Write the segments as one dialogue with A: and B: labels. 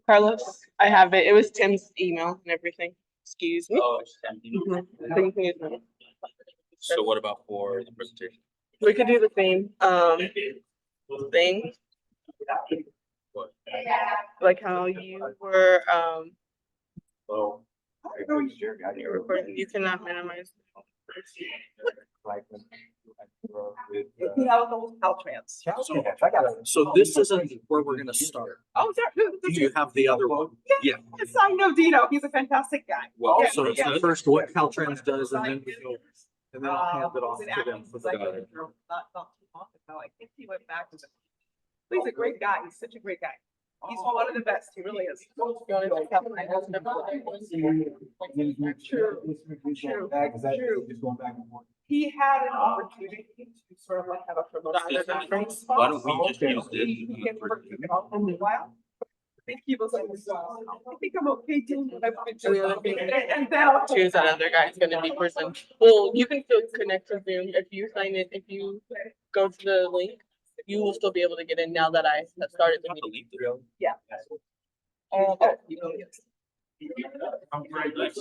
A: Carlos, I have it. It was Tim's email and everything. Excuse me.
B: Oh, it's empty. So what about for the presentation?
A: We could do the same thing.
B: What?
A: Like how you were
B: Oh.
A: you're recording. You cannot minimize. CalTrans.
B: So this isn't where we're gonna start.
A: Oh,
B: Do you have the other one? Yeah.
A: yes, I know Dino. He's a fantastic guy.
B: Well,
A: Yeah,
B: so it's
A: yeah.
B: the first what CalTrans does, and then we go, and then I'll hand it off to them for the.
A: Not too long ago. I think he went back to the. He's a great guy. He's such a great guy. He's one of the best. He really is. True. He had an opportunity to sort of like have a promotion.
B: Why don't we just use this?
A: He can work it out for a while. I think he was like, I think I'm okay doing what I've been doing. And then I'll choose that other guy. It's gonna be person. Well, you can still connect to Zoom if you sign it. If you go to the link, you will still be able to get in now that I have started the meeting. Yeah.
B: I'm very nice.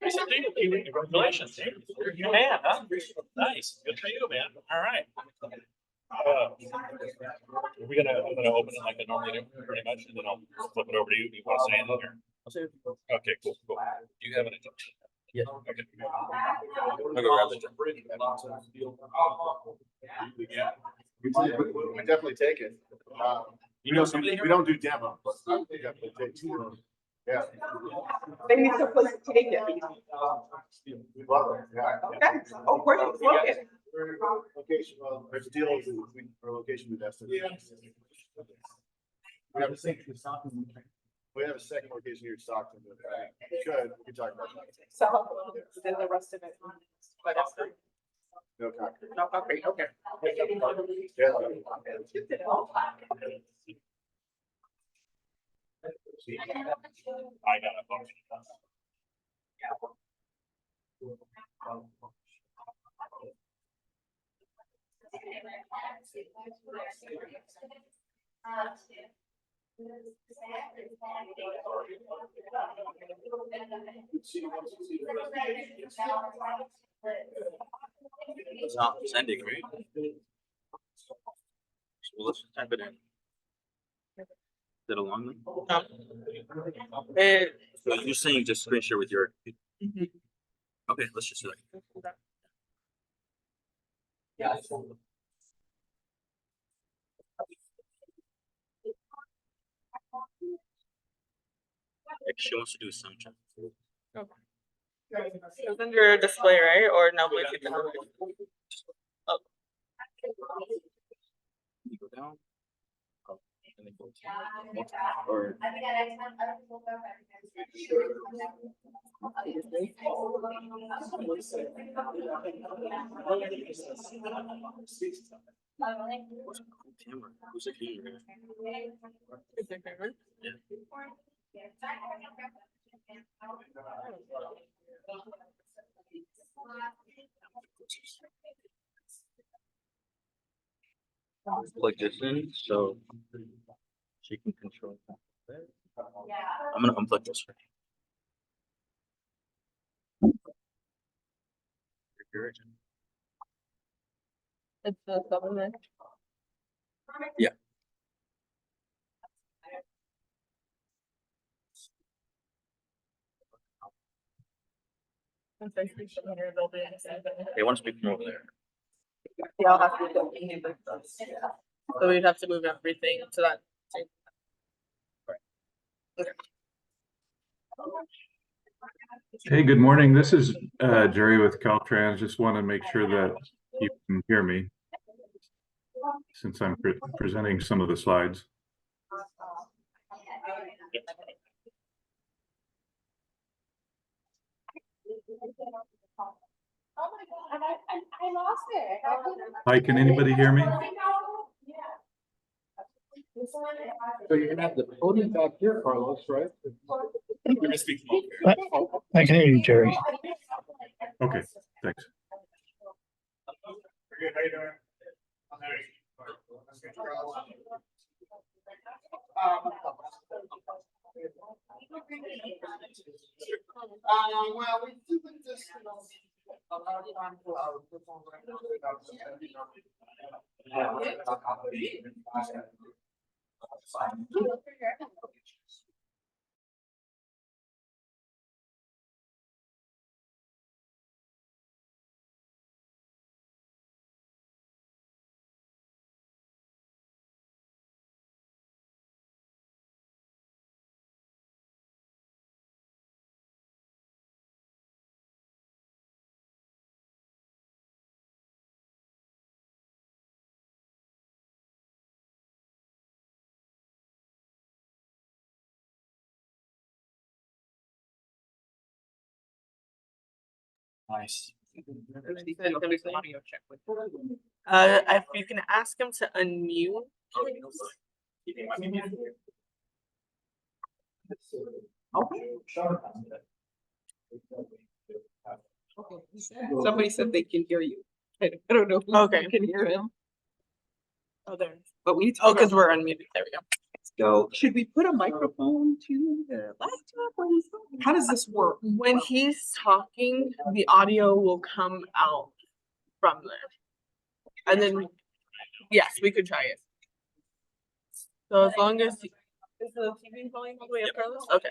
B: Congratulations. You're a man, huh? Nice. Good for you, man. All right. I'm gonna open it like I normally do, pretty much, and then I'll flip it over to you. Do you want to say anything here? Okay, cool. Do you have any? Yeah. Okay. I'll go grab the
C: We definitely take it.
B: You know somebody?
C: We don't do demos. Yeah.
A: They need some place to take it.
C: We love it, yeah.
A: Okay. Oh, where is it?
C: Location, well, there's deals for location with destination. We have a second location here in Stockton. We can talk about that.
A: So then the rest of it. But that's good.
C: No concrete.
A: No concrete, okay.
C: Yeah.
B: I got a bunch. It's not sending, right? So let's just type it in. Is it a long link?
A: No.
B: So you're saying just screen share with your. Okay, let's just do that.
A: Yeah.
B: Like she wants to do some check.
A: Okay. It's under display, right? Or no? Oh.
B: You go down. Oh, and then go to or what's a cool camera? Who's a camera?
A: Is it camera?
B: Yeah. Plug this in so she can control that. I'm gonna unplug this for you.
A: It's the supplement.
B: Yeah. They want to speak from over there.
A: Yeah, I'll have to go. So we'd have to move everything to that. Okay.
D: Hey, good morning. This is Jerry with CalTrans. Just want to make sure that you can hear me since I'm presenting some of the slides.
E: Oh my God, I lost it.
D: Hi, can anybody hear me?
C: So you're gonna have the podium back here, Carlos, right?
B: You're gonna speak from over here.
F: I can hear you, Jerry.
D: Okay, thanks.
C: How you doing? Well, we do this.
B: Nice.
A: If you can ask him to unmute.
F: Somebody said they can hear you. I don't know. If
A: Okay.
F: you can hear him,
A: Oh, there.
F: but we need to.
A: Oh,
F: figure
A: because
F: out-
A: we're unmuted. There we go.
F: Let's go. Should we put a microphone to the laptop when he's talking? How does this work?
A: When he's talking, the audio will come out from there. And then, yes, we could try it. So as long as, is the TV volume all the way up, Carlos? Okay.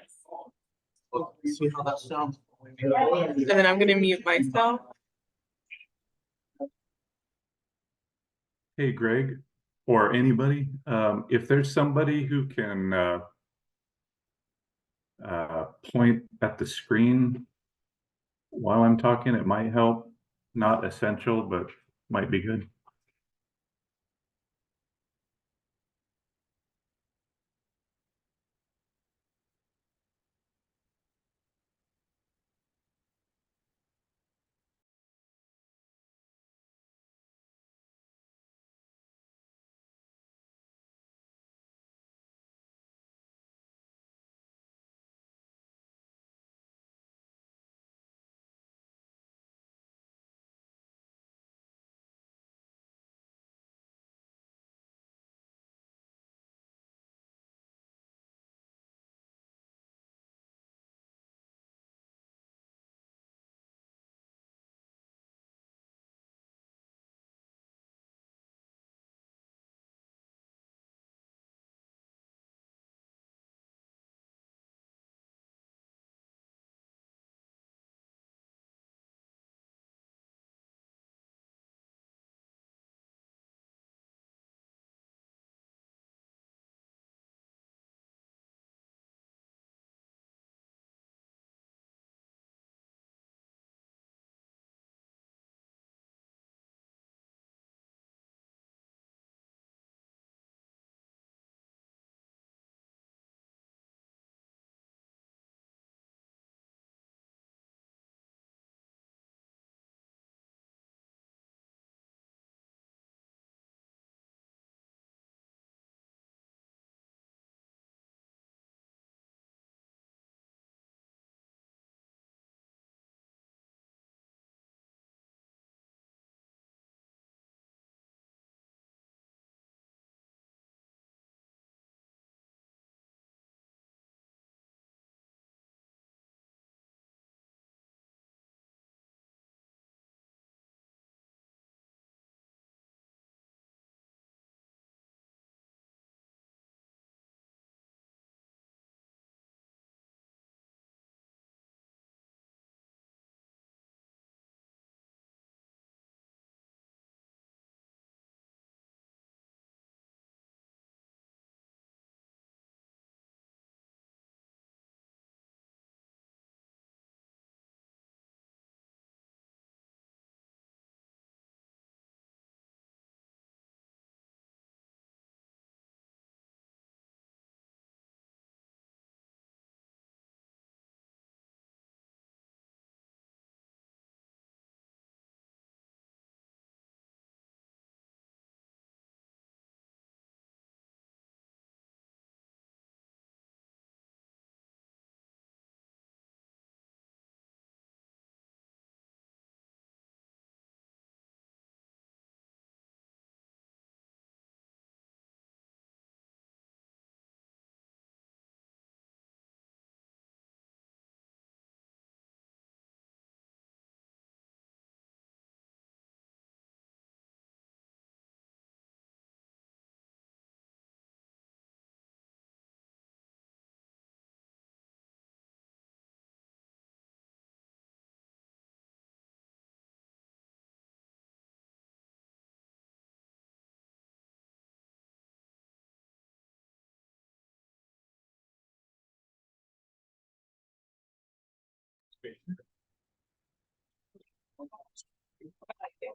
B: See how that sounds.
A: And then I'm gonna mute myself.
D: Hey, Greg, or anybody, if there's somebody who can point at the screen while I'm talking, it might help. Not essential, but might be good.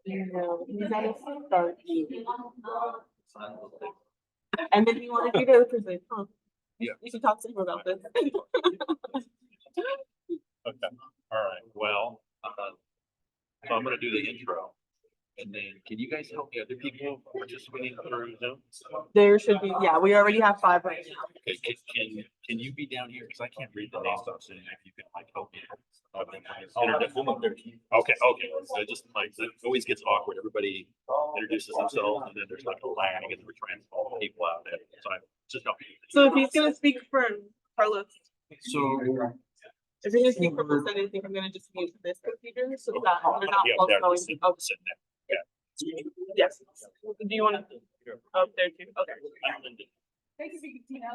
A: No, you gotta start. And then you wanna be the other person, huh?
B: Yeah.
A: You should talk to him about this.
B: Okay, all right, well, so I'm gonna do the intro. And then, can you guys help the other people participating through Zoom?
A: There should be, yeah, we already have 5 right now.
B: Okay, can you be down here, because I can't read the names off, so if you can like help me. Okay, so just like, it always gets awkward, everybody introduces themselves, and then there's like a lag, and we're trying to call people out there, so I just help you.
A: So if he's gonna speak for Carlos,
B: So.
A: if you're gonna speak for Percent, I think I'm gonna just use this computer so that they're not
B: Yeah,
A: both
B: there,
A: going.
B: sit-
A: Oh,
B: sit there. Yeah.
A: yes. Do you wanna, up there too? Okay.
E: Thank you, Tina.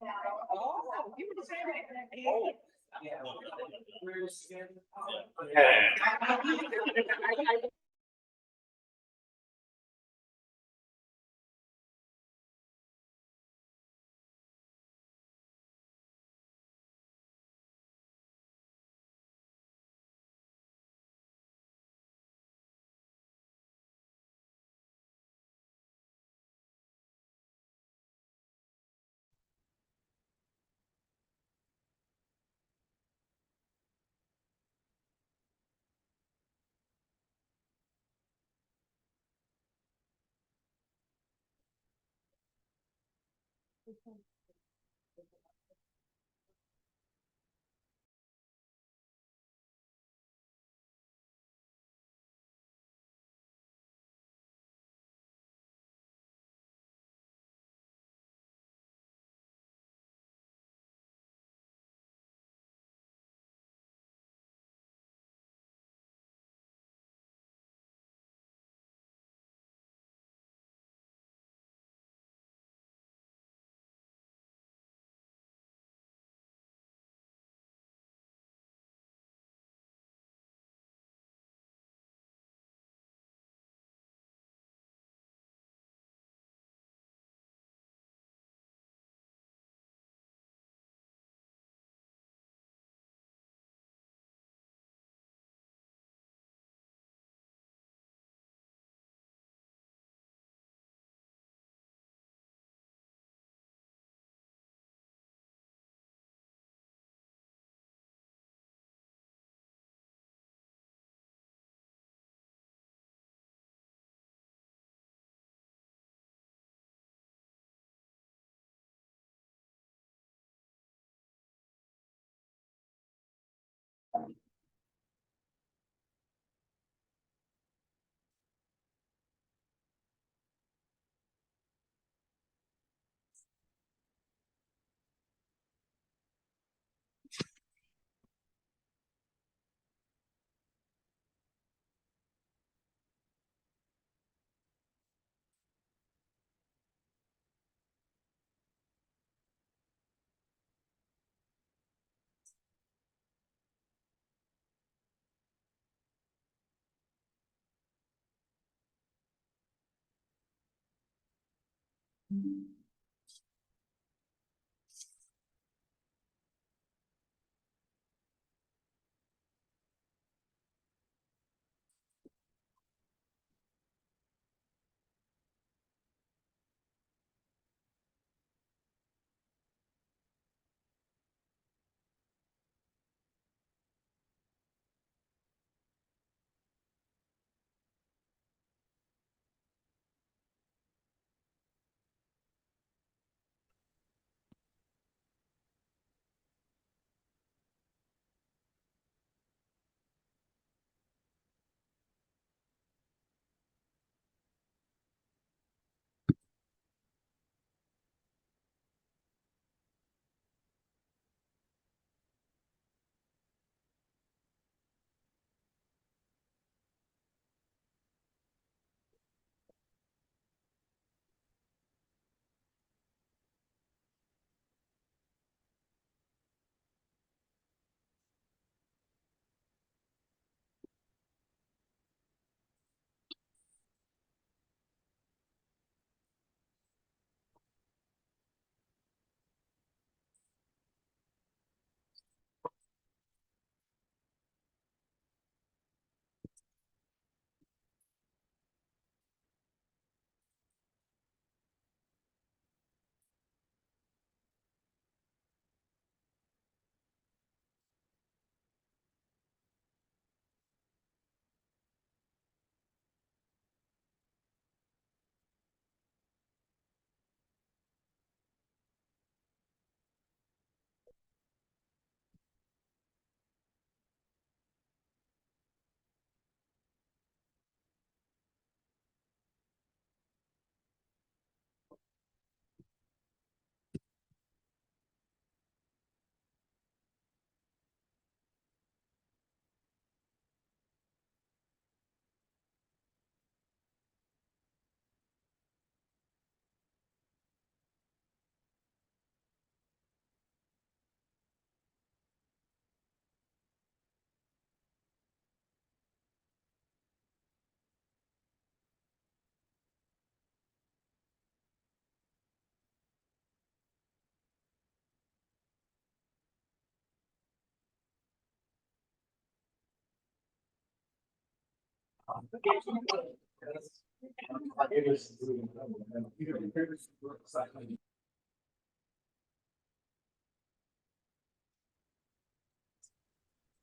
E: Oh, you were the same.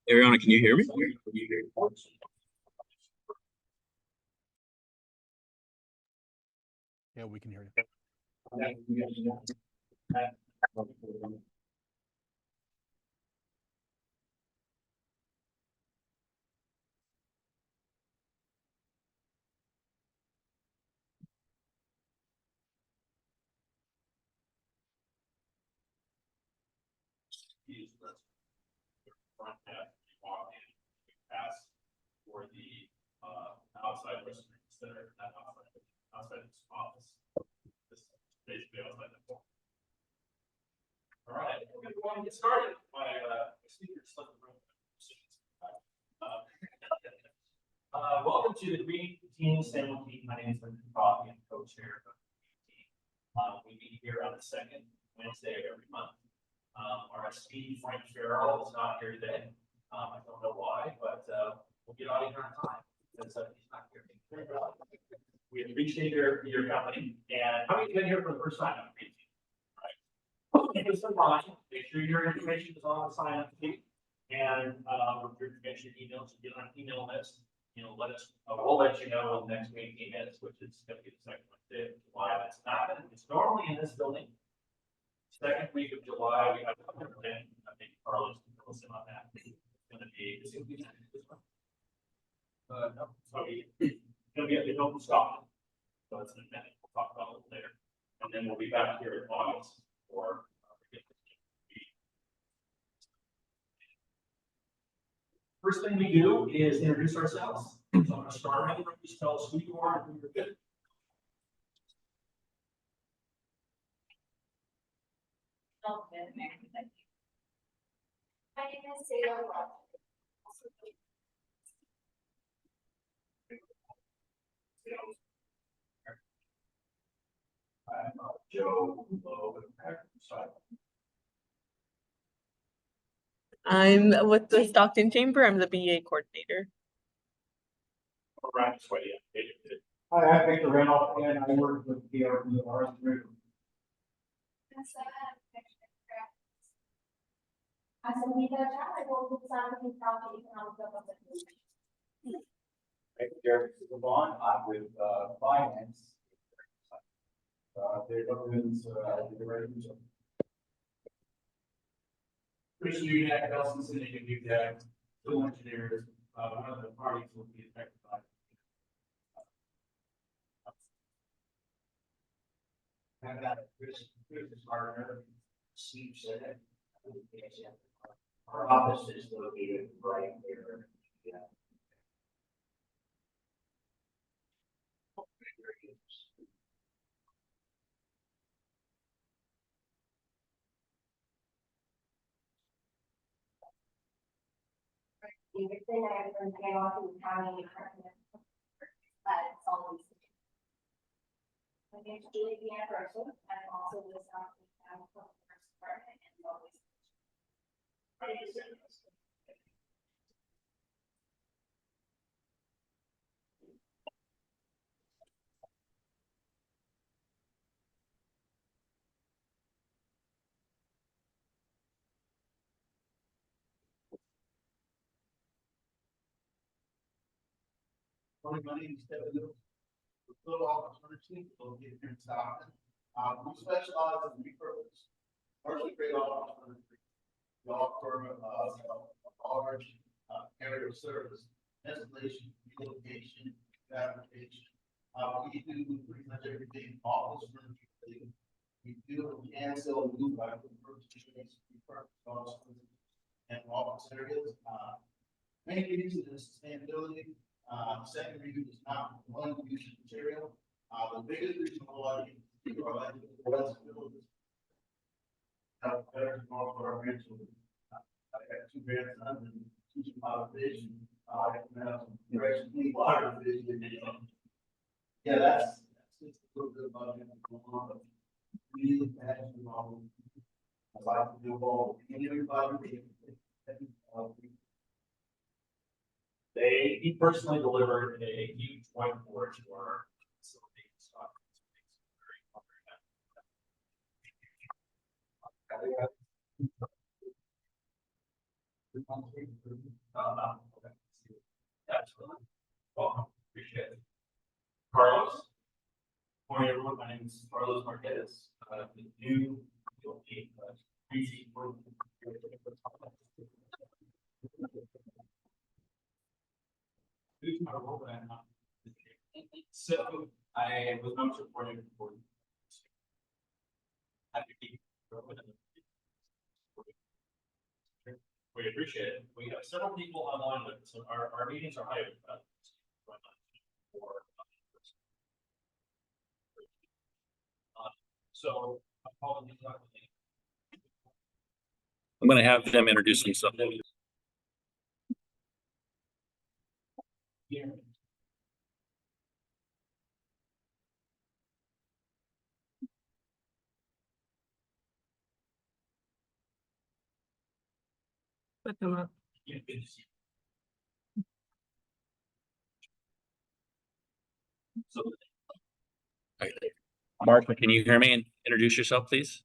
B: Ariana, can you hear me?
G: Yeah, we can hear you.
B: Front half, you walk in, you pass for the outside restrooms that are not outside this office. This is basically outside the door. All right, we're gonna go on and get started. My speakers left the room. Welcome to the Green Team Stanley Team. My name is Joaquin, I'm co-chair of the team. We meet here on the second Wednesday of every month. Our esteemed Frank Farrell is not here today. I don't know why, but we'll get out of here on time because he's not here. We appreciate your company. And how many of you been here for the first time? Right. Keep us in mind. Make sure your information is on the sign up sheet. And your information emails, get on an email list. Let us. We'll let you know when the next meeting is, which is going to be the second Wednesday of July. It's not. It's normally in this building. Second week of July, we have a thing. I think Carlos can fill us in on that. It's going to be this one. No, it's going to be at the open Stockton. So it's an event. We'll talk about it a little later. And then we'll be back here in August for first thing we do is introduce ourselves. So I'm going to start with you. Tell us who you are and who you're with.
H: My name is Sarah Rock.
B: Joe.
A: I'm with the Stockton Chamber. I'm the BA coordinator.
B: Right, sweaty.
I: Hi, I'm Victor Randolph, and I work with PRBR group.
H: As a leader, I work with Stockton County Economic Development.
I: Thank you, Jerry Savon. I'm with finance. They're governments, the revenue.
B: Christian Udack, Nelson City, and Udack, civil engineers, one of the parties will be affected by.
I: I've got Chris Gardner, Steve said. Our office is located right here. Yeah.
H: Davidson, I've been Washington County Department. It's always. My name is Julie Deanna Person. I'm also with Stockton County Department and always.
C: My name is Kevin Lewis. Little office furnishing, located here in Stockton. We specialize in repurpose, commercially grade office furniture. We offer large area of service, installation, relocation, fabrication. We do pretty much everything office furniture. We do and sell new repurpose office and office areas. Main reason is sustainability. Second reason is not one use material. The biggest reason why people are like less buildings. Better tomorrow for our grandchildren. I got two grandsons and teaching vision. I have some very clean water vision. Yeah, that's just a little bit about it. Really passionate about it. I like to do all everybody.
B: He personally delivered a huge whiteboard to our facility in Stockton. Okay. Absolutely. Welcome, appreciate it. Carlos. Morning, everyone. My name is Carlos Marquez. The new easy for. So I was not supporting for. We appreciate it. We have several people online with us, so our meetings are hybrid. So I'm going to have them introduce themselves.
A: Put them up.
B: Yeah, good to see you. So. Martha, can you hear me and introduce yourself, please?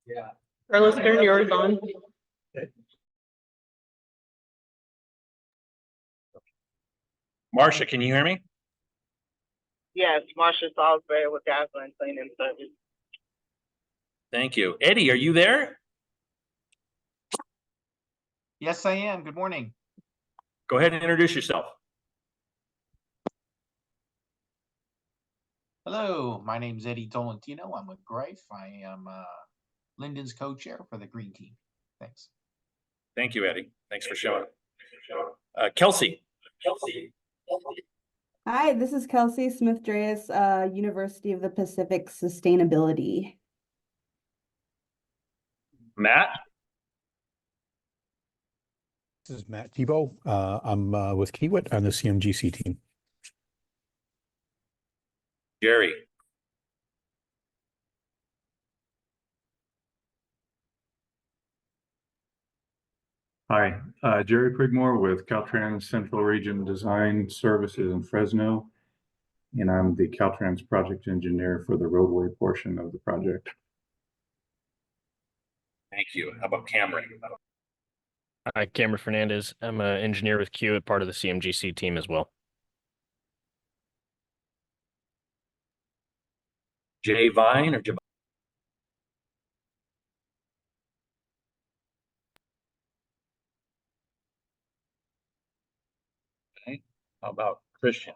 B: Yeah.
A: Carlos, turn yours on.
B: Marcia, can you hear me?
G: Yes, Marcia Salisbury with Gasoline Cleaning Service.
B: Thank you. Eddie, are you there?
J: Yes, I am. Good morning.
B: Go ahead and introduce yourself.
J: Hello, my name is Eddie Tolentino. I'm with Greif. I am Lyndon's co-chair for the Green Team. Thanks.
B: Thank you, Eddie. Thanks for showing. Kelsey.
K: Hi, this is Kelsey Smith-Dreas, University of the Pacific Sustainability.
B: Matt.
L: This is Matt Tebow. I'm with Kiewit on the CMGC team.
B: Jerry.
D: Hi, Jerry Prigmore with CalTrans Central Region Design Services in Fresno. And I'm the CalTrans project engineer for the roadway portion of the project.
B: Thank you. How about Cameron?
M: Hi, Cameron Fernandez. I'm an engineer with Kiewit, part of the CMGC team as well.
B: Jay Vine or Jay? Okay. How about Christian?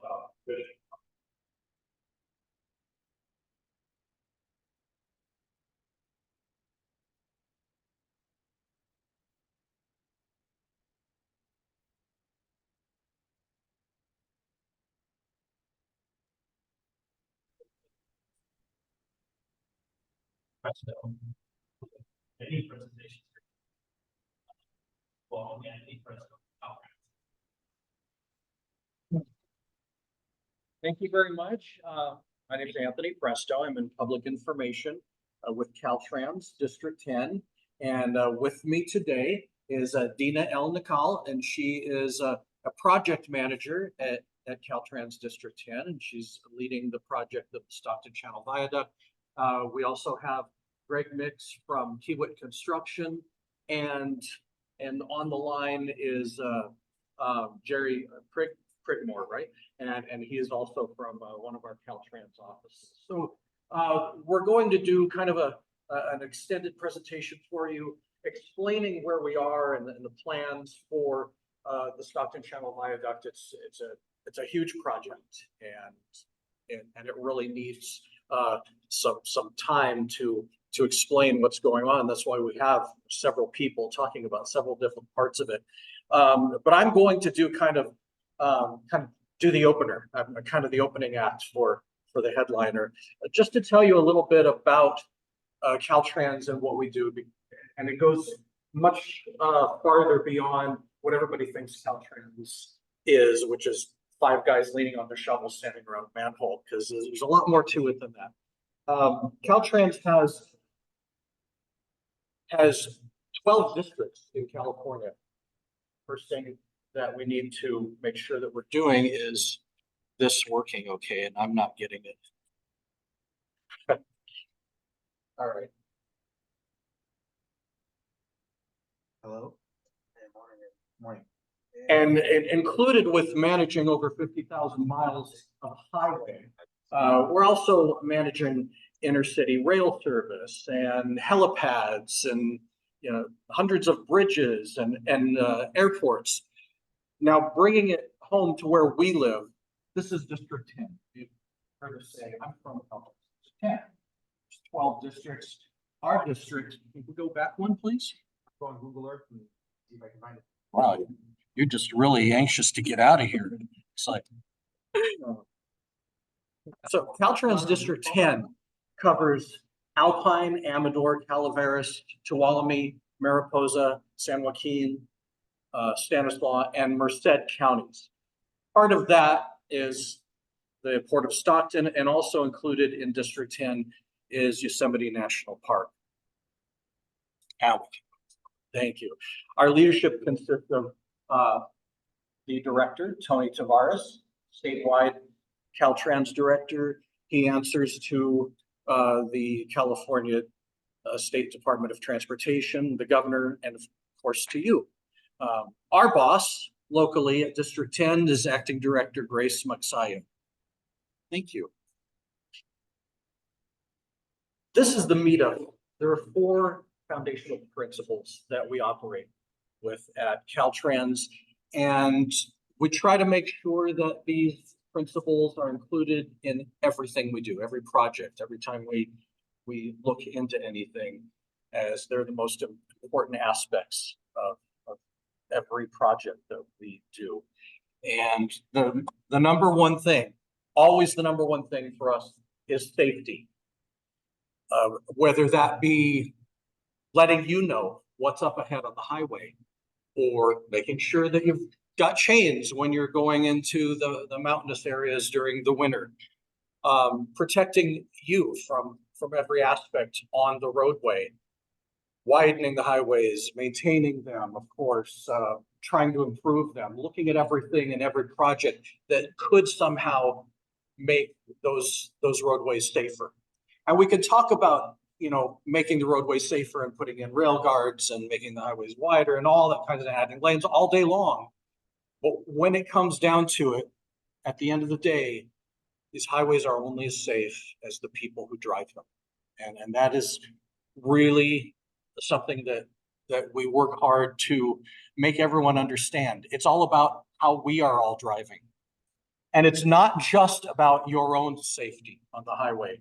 B: Any presentations? Well, yeah, any presentation.
N: Thank you very much. My name is Anthony Presto. I'm in public information with CalTrans District 10. And with me today is Dina El Nikal, and she is a project manager at CalTrans District 10, and she's leading the project of the Stockton Channel Viaduct. We also have Greg Mix from Kiewit Construction, and on the line is Jerry Prigmore, right? And he is also from one of our CalTrans offices. So we're going to do kind of an extended presentation for you, explaining where we are and the plans for the Stockton Channel Viaduct. It's a huge project, and it really needs some time to explain what's going on. That's why we have several people talking about several different parts of it. But I'm going to do kind of do the opener, kind of the opening act for the headliner, just to tell you a little bit about CalTrans and what we do. And it goes much farther beyond what everybody thinks CalTrans is, which is 5 guys leaning on their shovel standing around a manhole, because there's a lot more to it than that. CalTrans has 12 districts in California. First thing that we need to make sure that we're doing is this working okay, and I'm not getting it. All right.
J: Hello? Morning.
N: And included with managing over 50,000 miles of highway, we're also managing intercity rail service and helipads and, you know, hundreds of bridges and airports. Now, bringing it home to where we live, this is District 10. You've heard us say, I'm from District 10. There's 12 districts. Our district, can we go back one, please?
J: Go on Google Earth and see if I can find it.
N: Wow, you're just really anxious to get out of here. It's like. So CalTrans District 10 covers Alpine, Amador, Calaveras, Tuolumne, Mariposa, San Joaquin, Stanislaus, and Merced counties. Part of that is the Port of Stockton, and also included in District 10 is Yosemite National Park. Thank you. Our leadership consists of the director, Tony Tavares, statewide CalTrans director. He answers to the California State Department of Transportation, the governor, and of course to you. Our boss locally at District 10 is Acting Director Grace Magsaya. Thank you. This is the meetup. There are 4 foundational principles that we operate with at CalTrans, and we try to make sure that these principles are included in everything we do, every project, every time we look into anything, as they're the most important aspects of every project that we do. And the number one thing, always the number one thing for us is safety. Whether that be letting you know what's up ahead on the highway, or making sure that you've got chains when you're going into the mountainous areas during the winter, protecting you from every aspect on the roadway, widening the highways, maintaining them, of course, trying to improve them, looking at everything and every project that could somehow make those roadways safer. And we could talk about, you know, making the roadways safer and putting in rail guards and making the highways wider and all that kind of adding lanes all day long. But when it comes down to it, at the end of the day, these highways are only as safe as the people who drive them. And that is really something that we work hard to make everyone understand. It's all about how we are all driving. And it's not just about your own safety on the highway.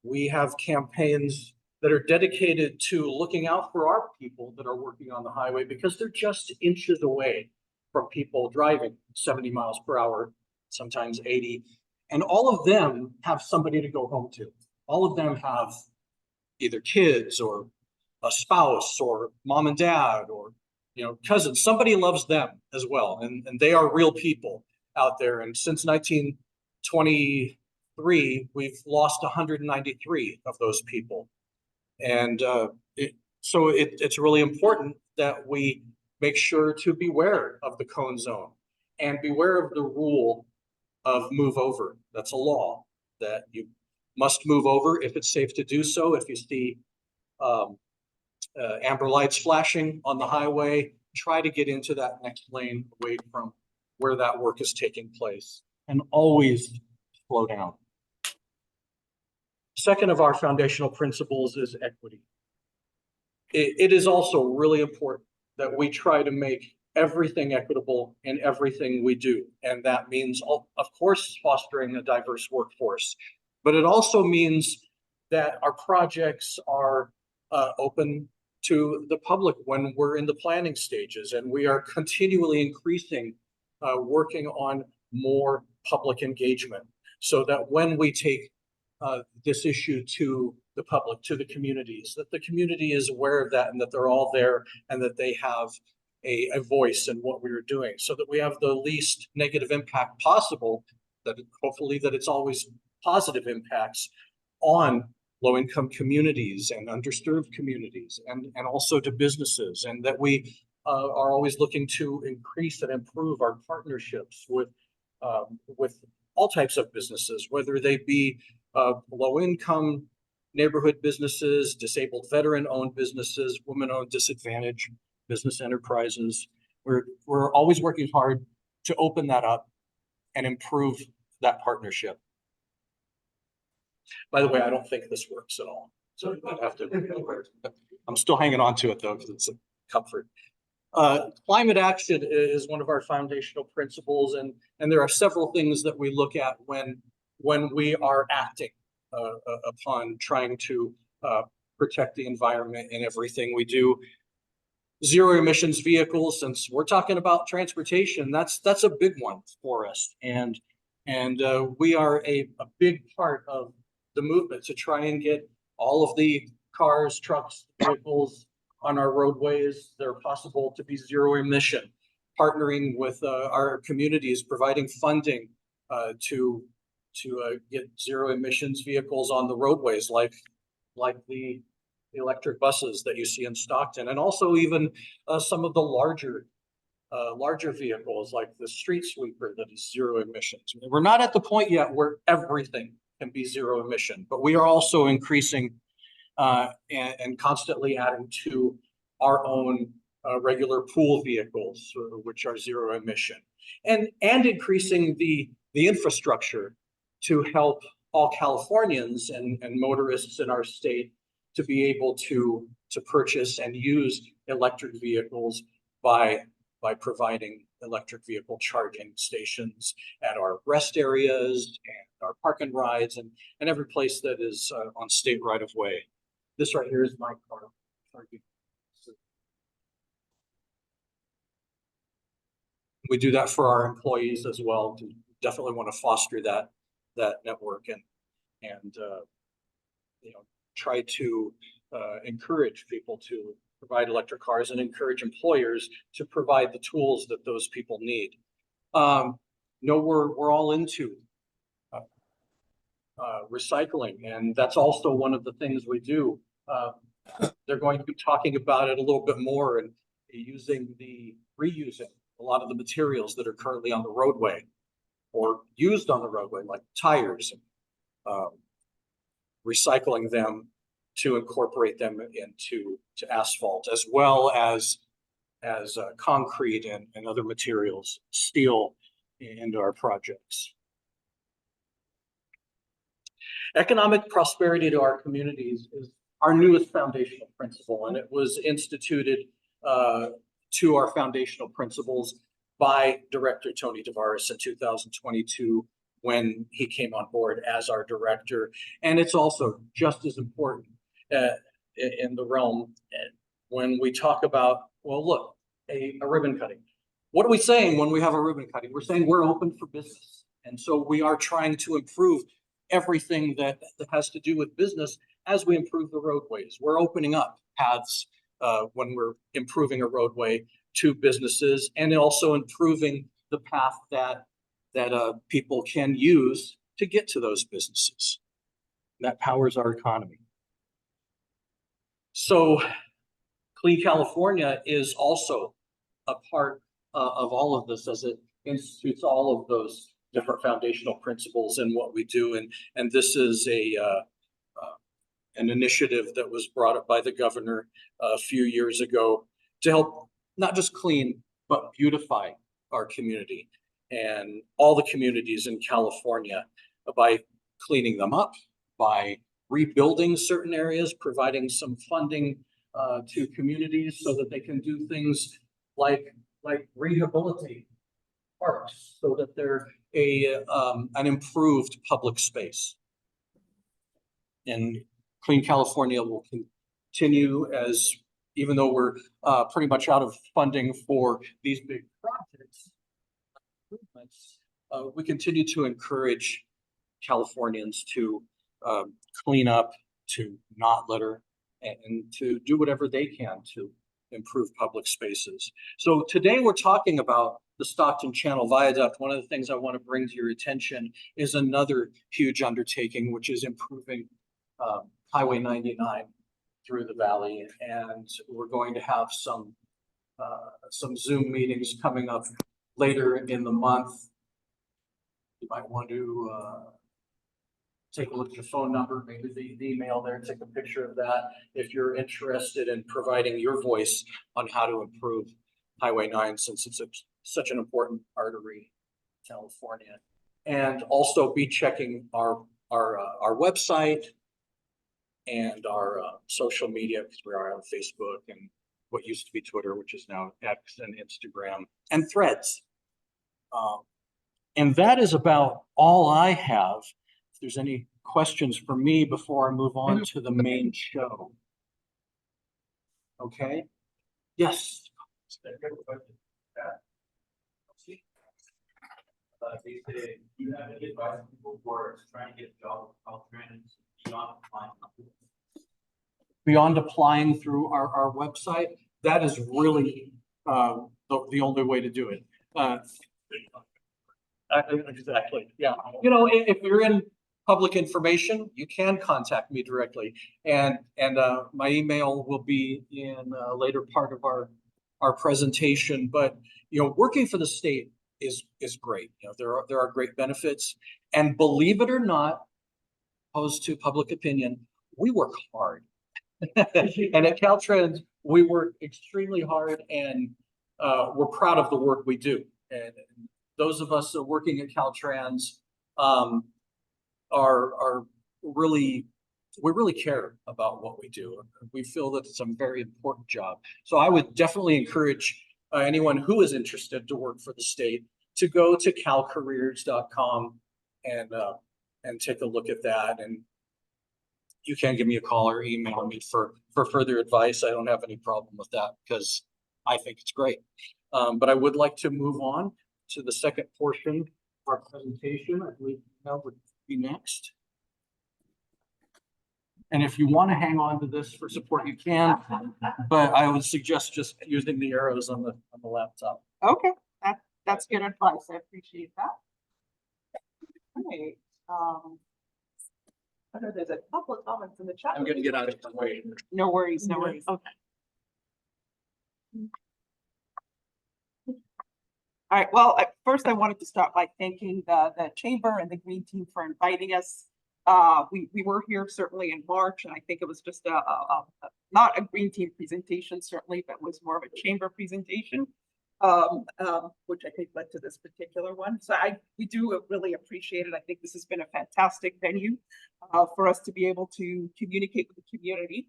N: We have campaigns that are dedicated to looking out for our people that are working on the highway, because they're just inches away from people driving 70 miles per hour, sometimes 80. And all of them have somebody to go home to. All of them have either kids or a spouse or mom and dad or, you know, cousins. Somebody loves them as well. And they are real people out there. And since 1923, we've lost 193 of those people. And so it's really important that we make sure to beware of the cone zone and beware of the rule of move over. That's a law that you must move over if it's safe to do so. If you see amber lights flashing on the highway, try to get into that next lane away from where that work is taking place, and always slow down. Second of our foundational principles is equity. It is also really important that we try to make everything equitable in everything we do. And that means, of course, fostering a diverse workforce, but it also means that our projects are open to the public when we're in the planning stages, and we are continually increasing, working on more public engagement, so that when we take this issue to the public, to the communities, that the community is aware of that and that they're all there and that they have a voice in what we are doing, so that we have the least negative impact possible, that hopefully that it's always positive impacts on low-income communities and underserved communities and also to businesses, and that we are always looking to increase and improve our partnerships with all types of businesses, whether they be low-income neighborhood businesses, disabled veteran-owned businesses, women-owned disadvantaged business enterprises. We're always working hard to open that up and improve that partnership. By the way, I don't think this works at all, so I have to. I'm still hanging on to it though, because it's a comfort. Climate action is one of our foundational principles, and there are several things that we look at when we are acting upon trying to protect the environment in everything we do. Zero emissions vehicles, since we're talking about transportation, that's a big one for us, and we are a big part of the movement to try and get all of the cars, trucks, vehicles on our roadways that are possible to be zero emission, partnering with our communities, providing funding to get zero emissions vehicles on the roadways, like the electric buses that you see in Stockton, and also even some of the larger vehicles like the street sweeper that is zero emissions. We're not at the point yet where everything can be zero emission, but we are also increasing and constantly adding to our own regular pool vehicles, which are zero emission, and increasing the infrastructure to help all Californians and motorists in our state to be able to purchase and use electric vehicles by providing electric vehicle charging stations at our rest areas and our park and rides and every place that is on state right of way. This right here is my car. We do that for our employees as well. We definitely want to foster that network and try to encourage people to provide electric cars and encourage employers to provide the tools that those people need. We're all into recycling, and that's also one of the things we do. They're going to be talking about it a little bit more and reusing a lot of the materials that are currently on the roadway or used on the roadway, like tires, and recycling them to incorporate them into asphalt, as well as concrete and other materials, steel, into our projects. Economic prosperity to our communities is our newest foundational principle, and it was instituted to our foundational principles by Director Tony Tavares in 2022 when he came on board as our director. And it's also just as important in the realm when we talk about, well, look, a ribbon cutting. What are we saying when we have a ribbon cutting? We're saying we're open for business. And so we are trying to improve everything that has to do with business as we improve the roadways. We're opening up paths when we're improving a roadway to businesses, and also improving the path that people can use to get to those businesses. That powers our economy. So Clean California is also a part of all of this, as it institutes all of those different foundational principles in what we do. And this is an initiative that was brought up by the governor a few years ago to help not just clean, but beautify our community and all the communities in California by cleaning them up, by rebuilding certain areas, providing some funding to communities so that they can do things like rehabilitate parks so that they're an improved public space. And Clean California will continue, as even though we're pretty much out of funding for these big projects, improvements, we continue to encourage Californians to clean up, to not litter, and to do whatever they can to improve public spaces. So today we're talking about the Stockton Channel Viaduct. One of the things I want to bring to your attention is another huge undertaking, which is improving Highway 99 through the valley, and we're going to have some Zoom meetings coming up later in the month. You might want to take a look at your phone number, maybe the email there, take a picture of that if you're interested in providing your voice on how to improve Highway 9, since it's such an important artery in California. And also be checking our website and our social media, because we are on Facebook and what used to be Twitter, which is now X and Instagram and Threads. And that is about all I have. If there's any questions for me before I move on to the main show. Okay? Yes.
B: They say, do you have any advice to people who are trying to get a job with CalTrans beyond applying?
N: Beyond applying through our website, that is really the only way to do it. Exactly, yeah. You know, if you're in public information, you can contact me directly. And my email will be in a later part of our presentation. But, you know, working for the state is great. You know, there are great benefits. And believe it or not, opposed to public opinion, we work hard. And at CalTrans, we work extremely hard, and we're proud of the work we do. And those of us that are working at CalTrans are really, we really care about what we do. We feel that it's a very important job. So I would definitely encourage anyone who is interested to work for the state to go to calcareers.com and take a look at that. And you can give me a call or email me for further advice. I don't have any problem with that because I think it's great. But I would like to move on to the second portion of our presentation. I believe that would be next. And if you want to hang on to this for support, you can, but I would suggest just using the arrows on the laptop.
F: Okay, that's good advice. I appreciate that. Right. I know there's a couple of comments in the chat.
N: I'm gonna get out of the way.
F: No worries, no worries. Okay. All right, well, first I wanted to start by thanking the chamber and the green team for inviting us. We were here certainly in March, and I think it was just not a green team presentation, certainly, but was more of a chamber presentation, which I think led to this particular one. So we do really appreciate it. I think this has been a fantastic venue for us to be able to communicate with the community.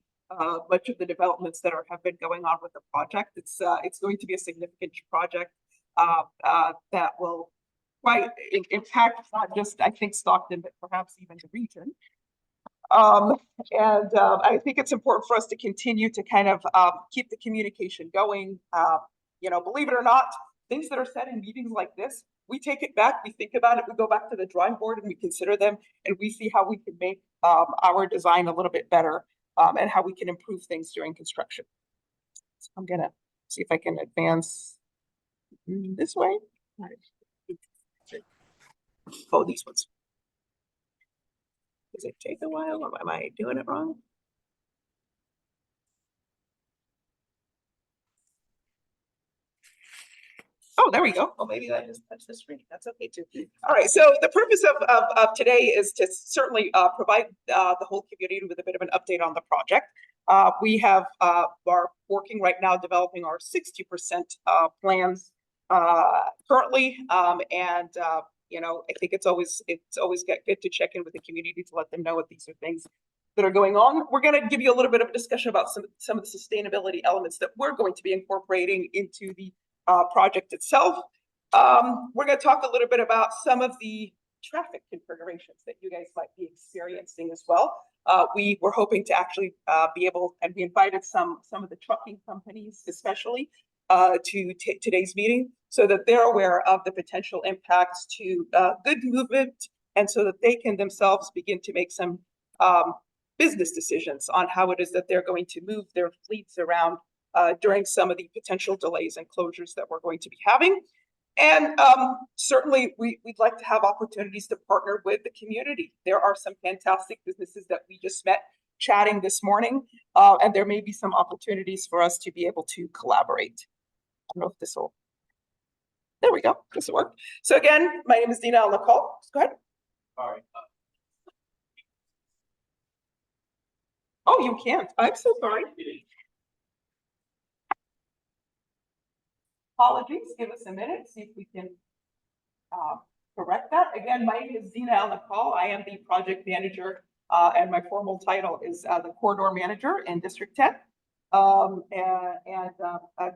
F: Much of the developments that have been going on with the project. It's going to be a significant project that will quite impact not just, I think, Stockton, but perhaps even the region. I think it's important for us to continue to kind of keep the communication going. You know, believe it or not, things that are said in meetings like this, we take it back, we think about it, we go back to the drawing board and we consider them, and we see how we can make our design a little bit better and how we can improve things during construction. So I'm gonna see if I can advance this way. Oh, these ones. Does it take a while, or am I doing it wrong? Oh, there we go. Oh, maybe I just touched the screen. That's okay too. All right. So the purpose of today is to certainly provide the whole community with a bit of an update on the project. We are working right now developing our 60% plans currently, you know, I think it's always good to check in with the community to let them know what these are things that are going on. We're going to give you a little bit of a discussion about some of the sustainability elements that we're going to be incorporating into the project itself. We're going to talk a little bit about some of the traffic configurations that you guys might be experiencing as well. We were hoping to actually be able, and we invited some of the trucking companies especially to today's meeting so that they're aware of the potential impacts to good movement, and so that they can themselves begin to make some business decisions on how it is that they're going to move their fleets around during some of the potential delays and closures that we're going to be having. And certainly we'd like to have opportunities to partner with the community. There are some fantastic businesses that we just met chatting this morning, and there may be some opportunities for us to be able to collaborate. I don't know if this will. There we go. This will work. So again, my name is Dina Nicole. Go ahead.
B: All right.
F: Oh, you can't. I'm so sorry. Apologies. Give us a minute. See if we can correct that. Again, my name is Dina Nicole. I am the project manager, and my formal title is the corridor manager in District 10.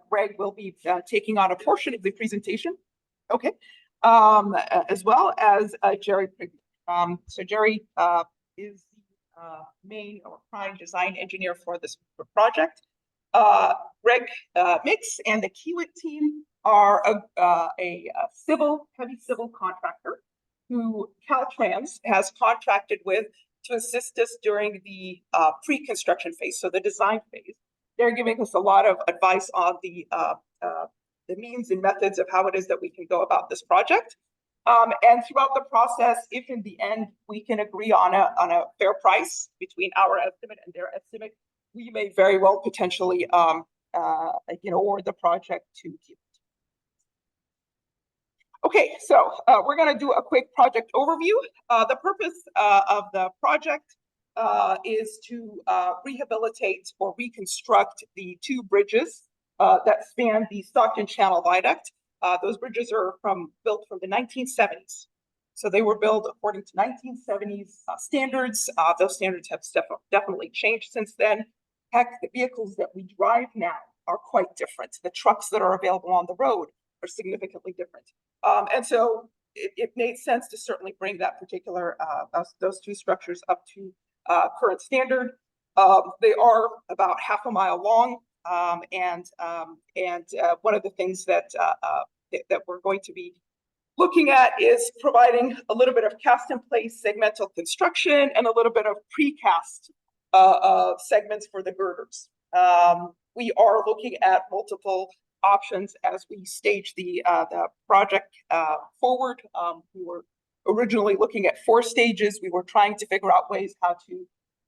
F: Greg will be taking on a portion of the presentation. Okay. As well as Jerry. So Jerry is the main or prime design engineer for this project. Greg Mix and the Kiewit team are a heavy civil contractor who CalTrans has contracted with to assist us during the pre-construction phase, so the design phase. They're giving us a lot of advice on the means and methods of how it is that we can go about this project. And throughout the process, if in the end we can agree on a fair price between our estimate and their estimate, we may very well potentially award the project to Kiewit. Okay, so we're going to do a quick project overview. The purpose of the project is to rehabilitate or reconstruct the two bridges that span the Stockton Channel Viaduct. Those bridges are built from the 1970s. So they were built according to 1970s standards. Those standards have definitely changed since then. Heck, the vehicles that we drive now are quite different. The trucks that are available on the road are significantly different. And so it made sense to certainly bring that particular, those two structures up to current standard. They are about half a mile long. And one of the things that we're going to be looking at is providing a little bit of cast in place segmental construction and a little bit of precast segments for the girders. We are looking at multiple options as we stage the project forward. We were originally looking at 4 stages. We were trying to figure out ways how to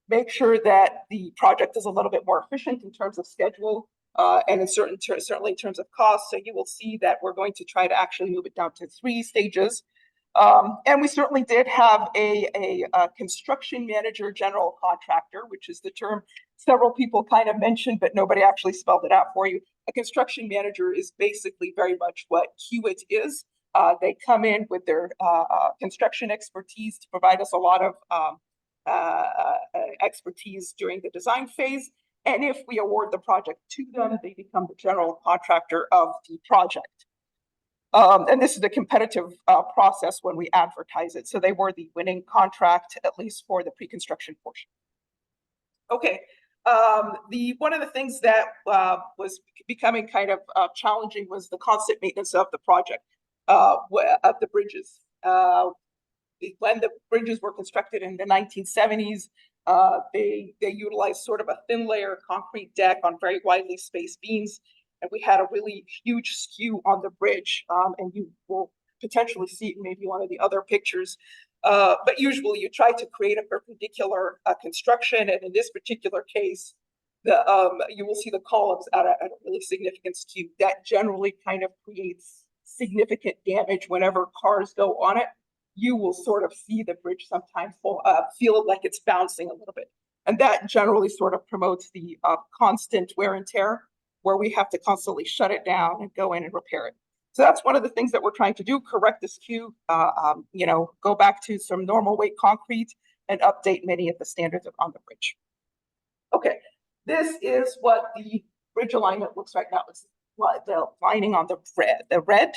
F: make sure that the project is a little bit more efficient in terms of schedule and certainly in terms of cost. So you will see that we're going to try to actually move it down to 3 stages. And we certainly did have a construction manager general contractor, which is the term several people kind of mentioned, but nobody actually spelled it out for you. A construction manager is basically very much what Kiewit is. They come in with their construction expertise to provide us a lot of expertise during the design phase. And if we award the project to them, they become the general contractor of the project. And this is a competitive process when we advertise it. So they were the winning contract, at least for the pre-construction portion. Okay. One of the things that was becoming kind of challenging was the constant maintenance of the project, of the bridges. When the bridges were constructed in the 1970s, they utilized sort of a thin layer concrete deck on very widely spaced beams. And we had a really huge skew on the bridge, and you will potentially see it in maybe one of the other pictures. But usually you try to create a perpendicular construction, and in this particular case, you will see the columns at a really significant skew. That generally kind of creates significant damage whenever cars go on it. You will sort of see the bridge sometimes feel like it's bouncing a little bit. And that generally sort of promotes the constant wear and tear, where we have to constantly shut it down and go in and repair it. So that's one of the things that we're trying to do, correct this skew, go back to some normal weight concrete and update many of the standards on the bridge. Okay, this is what the bridge alignment looks right now. It's the lining on the red,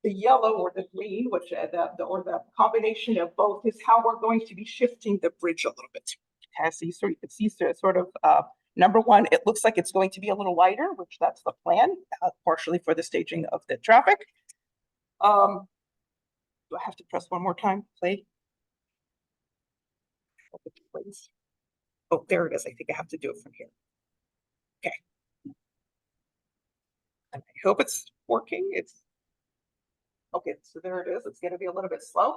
F: the yellow or the green, which the combination of both is how we're going to be shifting the bridge a little bit. Okay, so you can see sort of number one, it looks like it's going to be a little lighter, which that's the plan, partially for the staging of the traffic. Do I have to press one more time? Play. Oh, there it is. I think I have to do it from here. Okay. And I hope it's working. It's okay, so there it is. It's gonna be a little bit slow.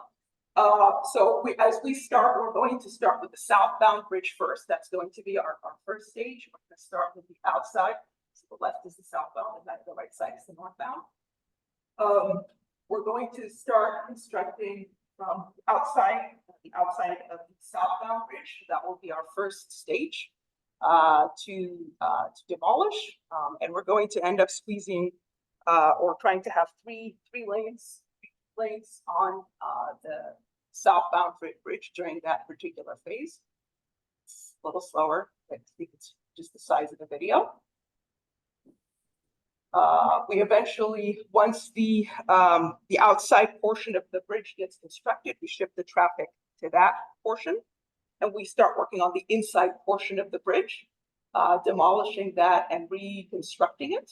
F: So as we start, we're going to start with the southbound bridge first. That's going to be our first stage. We're gonna start with the outside. So the left is the southbound and the right side is the northbound. We're going to start constructing from the outside of the southbound bridge. That will be our first stage to demolish. And we're going to end up squeezing or trying to have three lanes on the southbound bridge during that particular phase. It's a little slower, but I think it's just the size of the video. We eventually, once the outside portion of the bridge gets constructed, we shift the traffic to that portion, and we start working on the inside portion of the bridge, demolishing that and reconstructing it.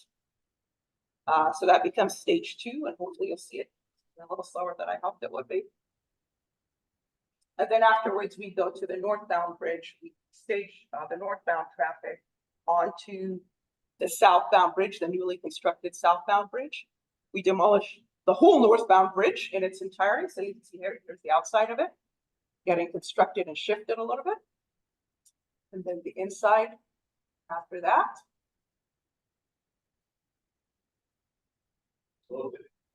F: So that becomes stage 2, and hopefully you'll see it a little slower than I hoped it would be. And then afterwards, we go to the northbound bridge. We stage the northbound traffic onto the southbound bridge, the newly constructed southbound bridge. We demolish the whole northbound bridge in its entirety. So you can see here's the outside of it, getting constructed and shifted a little bit. And then the inside after that.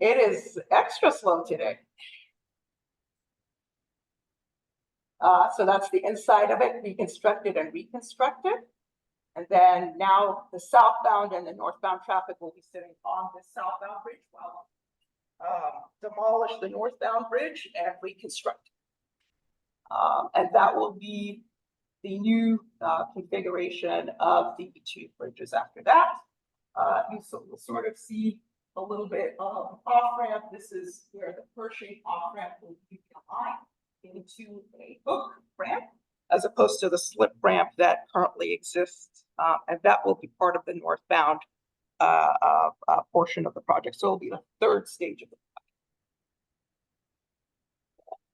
F: It is extra slow today. So that's the inside of it, reconstructed and reconstructed. And then now the southbound and the northbound traffic will be sitting on the southbound bridge while demolish the northbound bridge and reconstruct. And that will be the new configuration of the 2 bridges after that. You will sort of see a little bit of off-ramp. This is where the Pershing off-ramp will be aligned into a hook ramp, as opposed to the slip ramp that currently exists. And that will be part of the northbound portion of the project. So it'll be the 3rd stage of the project.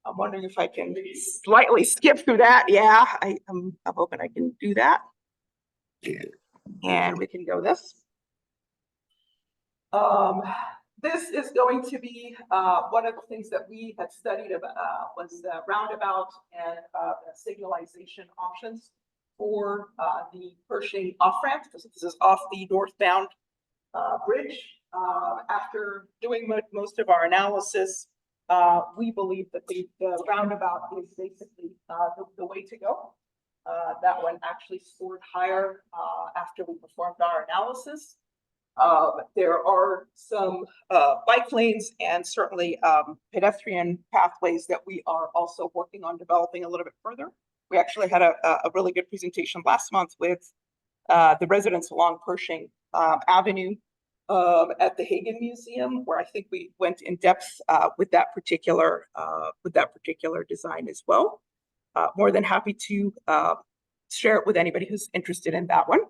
F: I'm wondering if I can slightly skip through that. Yeah, I'm hoping I can do that. And we can go this. This is going to be one of the things that we had studied about was the roundabout and the signalization options for the Pershing off-ramp. This is off the northbound bridge. After doing most of our analysis, we believe that the roundabout is basically the way to go. That one actually scored higher after we performed our analysis. There are some bike lanes and certainly pedestrian pathways that we are also working on developing a little bit further. We actually had a really good presentation last month with the residents along Pershing Avenue at the Hagen Museum, where I think we went in depth with that particular design as well. More than happy to share it with anybody who's interested in that one.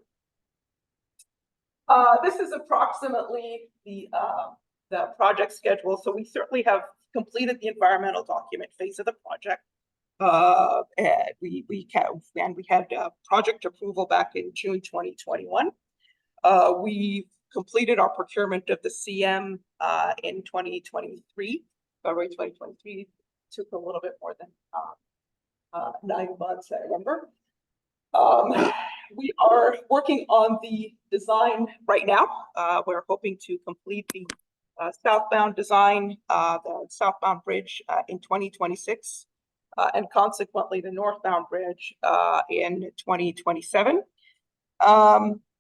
F: This is approximately the project schedule. So we certainly have completed the environmental document phase of the project. And we had project approval back in June 2021. We completed our procurement of the CM in 2023, February 2023. Took a little bit more than 9 months, I remember. We are working on the design right now. We're hoping to complete the southbound design, the southbound bridge in 2026, and consequently the northbound bridge in 2027.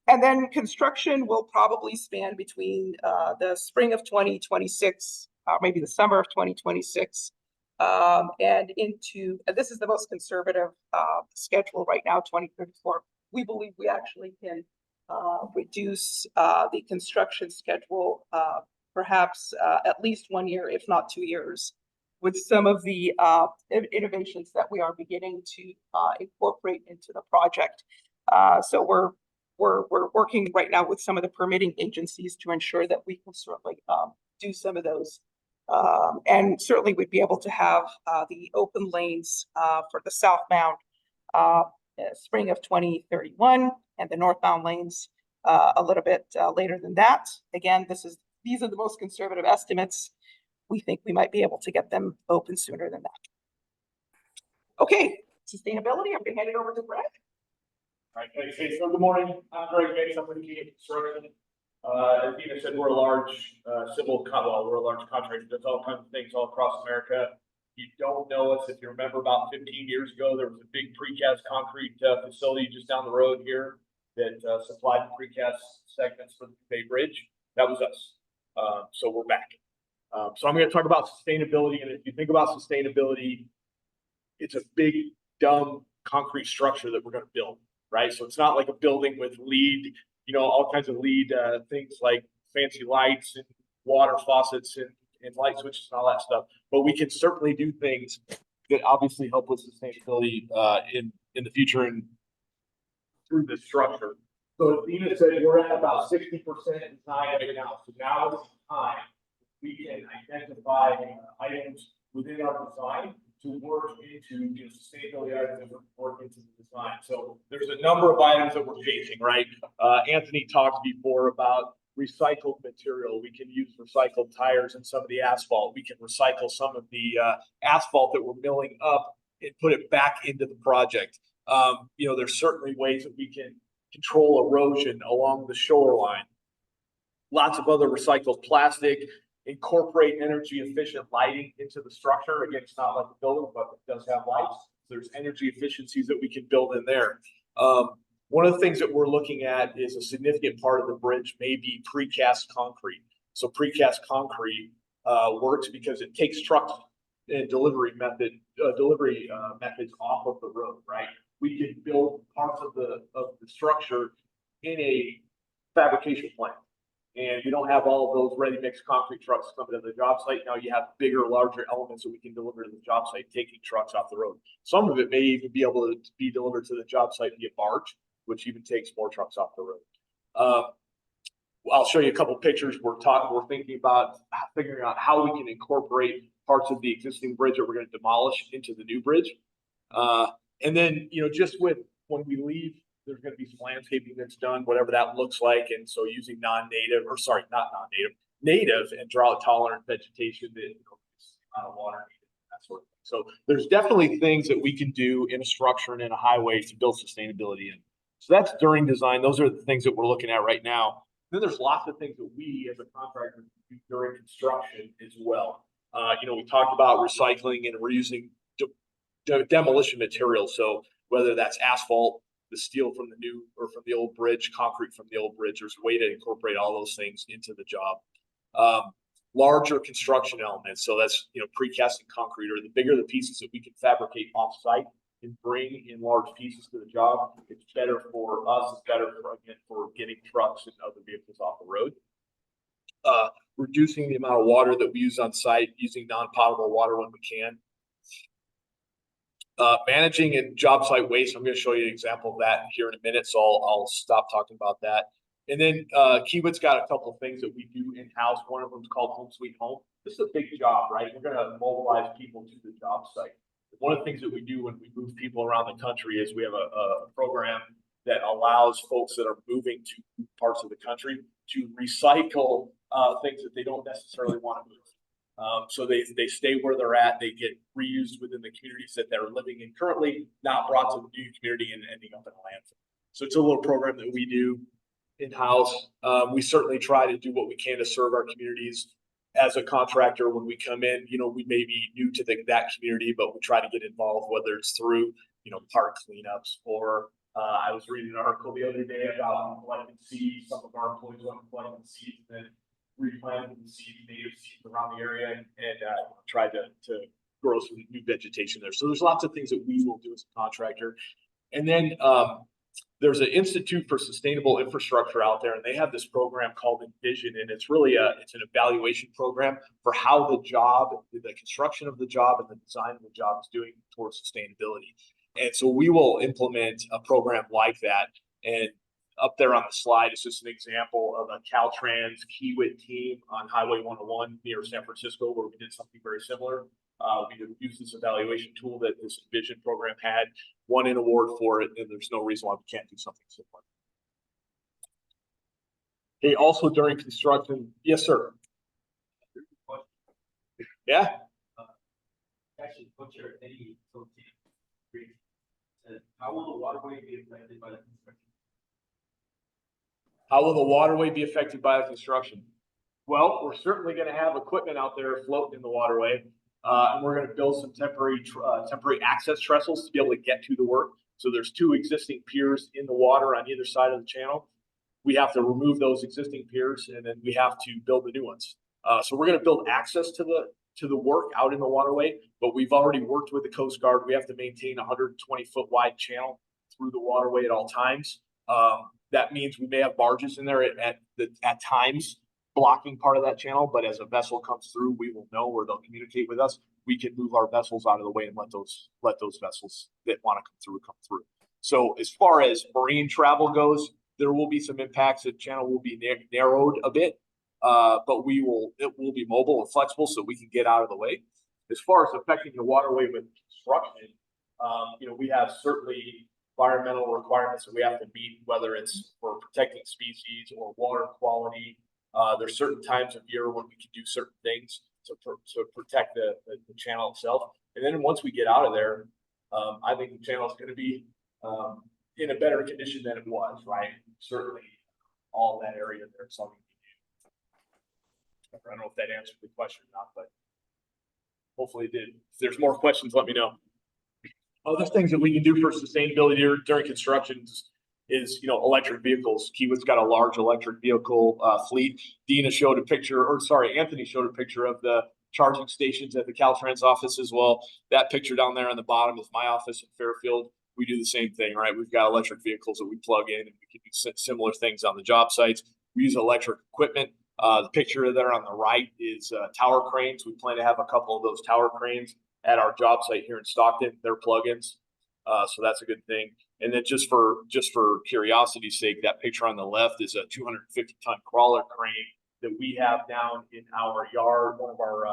F: And then construction will probably span between the spring of 2026, maybe the summer of 2026, and into, this is the most conservative schedule right now, 2034. We believe we actually can reduce the construction schedule perhaps at least 1 year, if not 2 years, with some of the innovations that we are beginning to incorporate into the project. So we're working right now with some of the permitting agencies to ensure that we can certainly do some of those. And certainly we'd be able to have the open lanes for the southbound spring of 2031 and the northbound lanes a little bit later than that. Again, this is these are the most conservative estimates. We think we might be able to get them open sooner than that. Okay, sustainability, I'm gonna hand it over to Brett.
B: All right, thanks. Hey, so good morning. I'm Greg Bates. I'm with Key Construction. As Dina said, we're a large we're a large contractor. Does all kinds of things all across America. If you don't know us, if you remember about 15 years ago, there was a big precast concrete facility just down the road here that supplied the precast segments for the Bay Bridge. That was us. So we're back. So I'm going to talk about sustainability. And if you think about sustainability, it's a big, dumb concrete structure that we're going to build, right? So it's not like a building with lead, all kinds of lead things like fancy lights and water faucets and light switches and all that stuff. But we can certainly do things that obviously help with sustainability in the future and through this structure. So as Dina said, we're at about 60% design right now. So now is the time we can identify items within our design to work into sustainability items that work into the design. So there's a number of items that we're facing, right? Anthony talked before about recycled material. We can use recycled tires in some of the asphalt. We can recycle some of the asphalt that we're milling up and put it back into the project. There's certainly ways that we can control erosion along the shoreline. Lots of other recycled plastic. Incorporate energy efficient lighting into the structure. Again, it's not like a building, but it does have lights. There's energy efficiencies that we can build in there. One of the things that we're looking at is a significant part of the bridge may be precast concrete. So precast concrete works because it takes trucks and delivery methods off of the road, right? We can build parts of the structure in a fabrication plant. And we don't have all of those ready mixed concrete trucks coming to the job site. Now you have bigger, larger elements that we can deliver to the job site, taking trucks off the road. Some of it may even be able to be delivered to the job site via barge, which even takes more trucks off the road. I'll show you a couple pictures. We're thinking about figuring out how we can incorporate parts of the existing bridge that we're going to demolish into the new bridge. And then, just with when we leave, there's going to be some landscaping that's done, whatever that looks like. And so using native and drought tolerant vegetation that out of water, that sort of thing. So there's definitely things that we can do in a structure and in a highway to build sustainability in. So that's during design. Those are the things that we're looking at right now. Then there's lots of things that we as a contractor do during construction as well. We talked about recycling and reusing demolition materials. So whether that's asphalt, the steel from the new or from the old bridge, concrete from the old bridge, there's a way to incorporate all those things into the job. Larger construction elements. So that's, precast and concrete, or the bigger the pieces that we can fabricate off site and bring in large pieces to the job, it's better for us. It's better for getting trucks and other vehicles off the road. Reducing the amount of water that we use on site, using non-potable water when we can. Managing and job site waste. I'm going to show you an example of that here in a minute, so I'll stop talking about that. And then Kiewit's got a couple of things that we do in-house. One of them is called Home Sweet Home. This is a big job, right? We're going to mobilize people to the job site. One of the things that we do when we move people around the country is we have a program that allows folks that are moving to parts of the country to recycle things that they don't necessarily want to move. So they stay where they're at. They get reused within the communities that they're living in currently, not brought to the new community and ending up in a landfill. So it's a little program that we do in-house. We certainly try to do what we can to serve our communities. As a contractor, when we come in, we may be new to that community, but we try to get involved, whether it's through, park cleanups or I was reading an article the other day about collecting seeds. Some of our employees went collecting seeds and then replanting the seeds, native seeds around the area and try to grow some new vegetation there. So there's lots of things that we will do as a contractor. And then there's an Institute for Sustainable Infrastructure out there, and they have this program called Envision, and it's really it's an evaluation program for how the construction of the job and the design of the job is doing towards sustainability. And so we will implement a program like that. And up there on the slide is just an example of a CalTrans Kiewit team on Highway 101 near San Francisco, where we did something very similar. We used this evaluation tool that this Envision program had, won an award for it, and there's no reason why we can't do something similar.
O: Okay, also during construction, yes, sir. Yeah,
B: Actually, Co-Chair Eddie said, how will the waterway be affected by the construction?
O: how will the waterway be affected by the construction? Well, we're certainly gonna have equipment out there floating in the waterway. And we're gonna build some temporary access trestles to be able to get to the work. So there's 2 existing piers in the water on either side of the channel. We have to remove those existing piers and then we have to build the new ones. So we're gonna build access to the work out in the waterway, but we've already worked with the Coast Guard. We have to maintain a 120-foot wide channel through the waterway at all times. That means we may have barges in there at times blocking part of that channel, but as a vessel comes through, we will know, or they'll communicate with us. We can move our vessels out of the way and let those vessels that want to come through. So as far as marine travel goes, there will be some impacts. The channel will be narrowed a bit, but it will be mobile and flexible so we can get out of the way. As far as affecting the waterway with construction, we have certainly environmental requirements that we have to meet, whether it's for protecting species or water quality. There's certain times of year when we can do certain things to protect the channel itself. And then once we get out of there, I think the channel is going to be in a better condition than it was, right? Certainly all that area there's something to do. I don't know if that answered the question or not, but hopefully it did. If there's more questions, let me know. Other things that we can do for sustainability during construction is electric vehicles. Kiewit's got a large electric vehicle fleet. Anthony showed a picture of the charging stations at the CalTrans office as well. That picture down there on the bottom is my office in Fairfield. We do the same thing, right? We've got electric vehicles that we plug in, and we can do similar things on the job sites. We use electric equipment. The picture there on the right is tower cranes. We plan to have a couple of those tower cranes at our job site here in Stockton. They're plugins, so that's a good thing. And then just for curiosity's sake, that picture on the left is a 250-ton crawler crane that we have down in our yard, one of our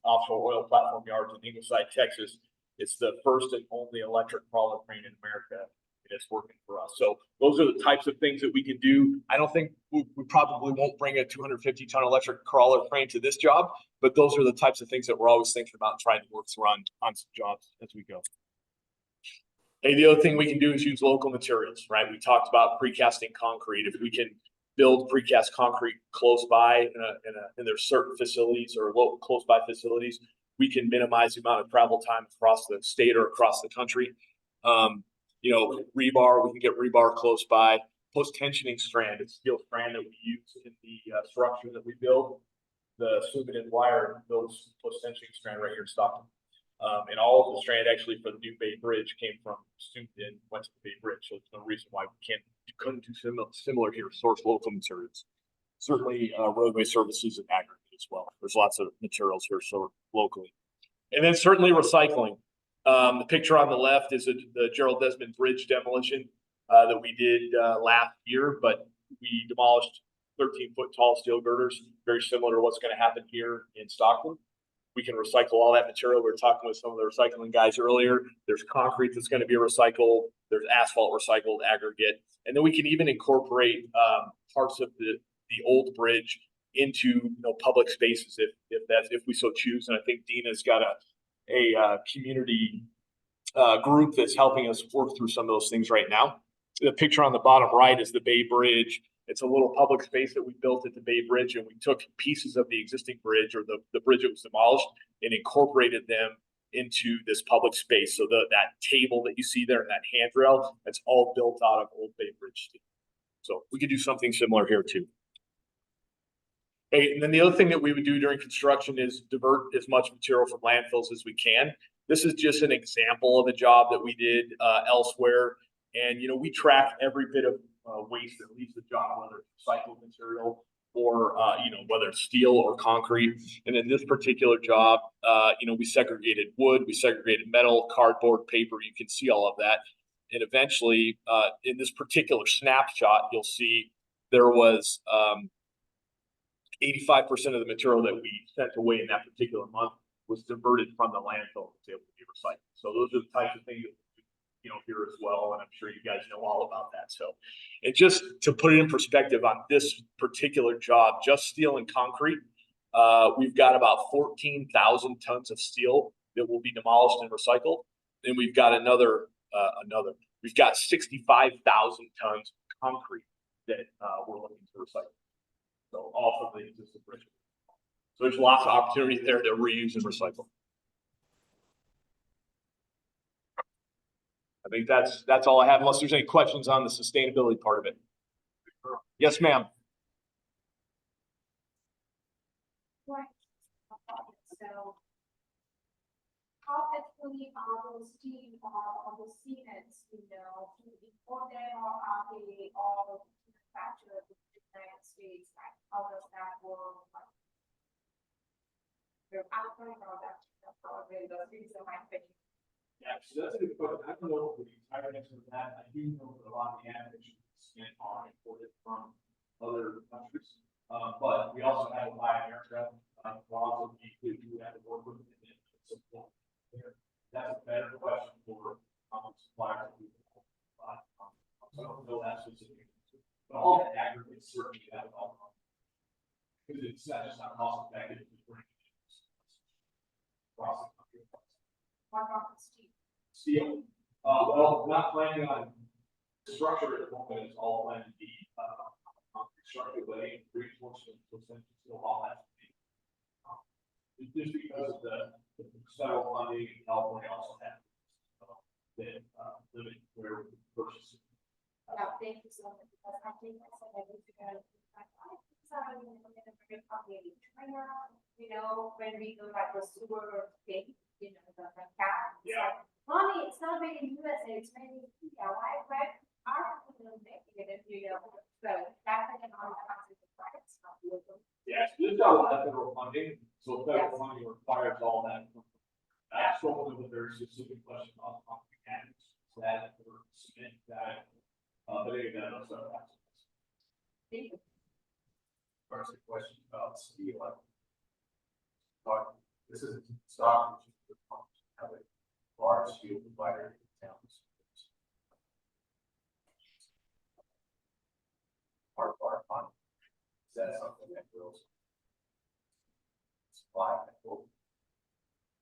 O: offshore oil platform yards in Ingleside, Texas. It's the first and only electric crawler crane in America, and it's working for us. So those are the types of things that we can do. I don't think we probably won't bring a 250-ton electric crawler crane to this job, but those are the types of things that we're always thinking about trying to work through on some jobs as we go. Hey, the other thing we can do is use local materials, right? We talked about precasting concrete. If we can build precast concrete close by and there's certain facilities or local close by facilities, we can minimize the amount of travel time across the state or across the country. Rebar, we can get rebar close by. Post-tensioning strand, it's steel strand that we use in the structure that we build. The Sumited wire builds post-tensioning strand right here in Stockton. And all of the strand actually for the new Bay Bridge came from Stockton, went to the Bay Bridge. So there's no reason why we couldn't do similar here, source local materials. Certainly roadway services and aggregate as well. There's lots of materials here sourced locally. And then certainly recycling. The picture on the left is the Gerald Desmond Bridge demolition that we did last year, but we demolished 13-foot tall steel girders, very similar to what's going to happen here in Stockton. We can recycle all that material. We were talking with some of the recycling guys earlier. There's concrete that's going to be recycled. There's asphalt recycled, aggregate. And then we can even incorporate parts of the old bridge into public spaces if we so choose. And I think Dina's got a community group that's helping us work through some of those things right now. The picture on the bottom right is the Bay Bridge. It's a little public space that we built at the Bay Bridge, and we took pieces of the existing bridge or the bridge that was demolished and incorporated them into this public space. So that table that you see there and that handrail, that's all built out of old Bay Bridge steel. So we could do something similar here too. Okay, and then the other thing that we would do during construction is divert as much material from landfills as we can. This is just an example of a job that we did elsewhere. And, we track every bit of waste that leaves the job, whether it's recycled material or, whether it's steel or concrete. And in this particular job, we segregated wood, we segregated metal, cardboard, paper. You can see all of that. And eventually, in this particular snapshot, you'll see there was 85% of the material that we sent away in that particular month was diverted from the landfill to be able to be recycled. So those are the types of things that here as well, and I'm sure you guys know all about that. So, and just to put it in perspective on this particular job, just steel and concrete, we've got about 14,000 tons of steel that will be demolished and recycled. Then we've got we've got 65,000 tons of concrete that we're looking to recycle. So all from the existing bridge. So there's lots of opportunity there to reuse and recycle. I think that's all I have, unless there's any questions on the sustainability part of it. Yes, ma'am.
H: Right. So how actually are those steel or the cements, to import them, or are they all manufactured in the United States? Like, how does that work? They're outside or that's probably the reason my question.
O: Yeah, so that's a good question. I don't know the entire answer to that. I do know that a lot of the animation cement are imported from other countries. But we also have a buy America laws that we have to work with and support. That's a better question for suppliers. So I don't know that specific. But all the aggregates certainly have all. Because it's not just not cost effective to bring it across the country.
H: What about steel?
O: Steel, well, not planning on structure at the moment, it's all planned to be, constructed way, reinforcement, still all that. It's just because of the federal funding in California also has, that, limit where we purchase.
H: Yeah, thank you so much, because I think I said I need to go. When we go like the sewer thing, the cap.
O: Yeah.
H: Mommy, it's not made in USA, it's made in India. Why are we making it in India? So that's an economic concept, right? It's not local.
O: Yes, there's a lot of federal funding, so federal funding requires all that. That's one of the very specific questions on mechanics, that or cement, that, but again, those are aspects.
H: Thank you.
C: First, a question about steel. But this is Stockton, have a large steel provider in town. Part of our fund. Is that something that goes? Supply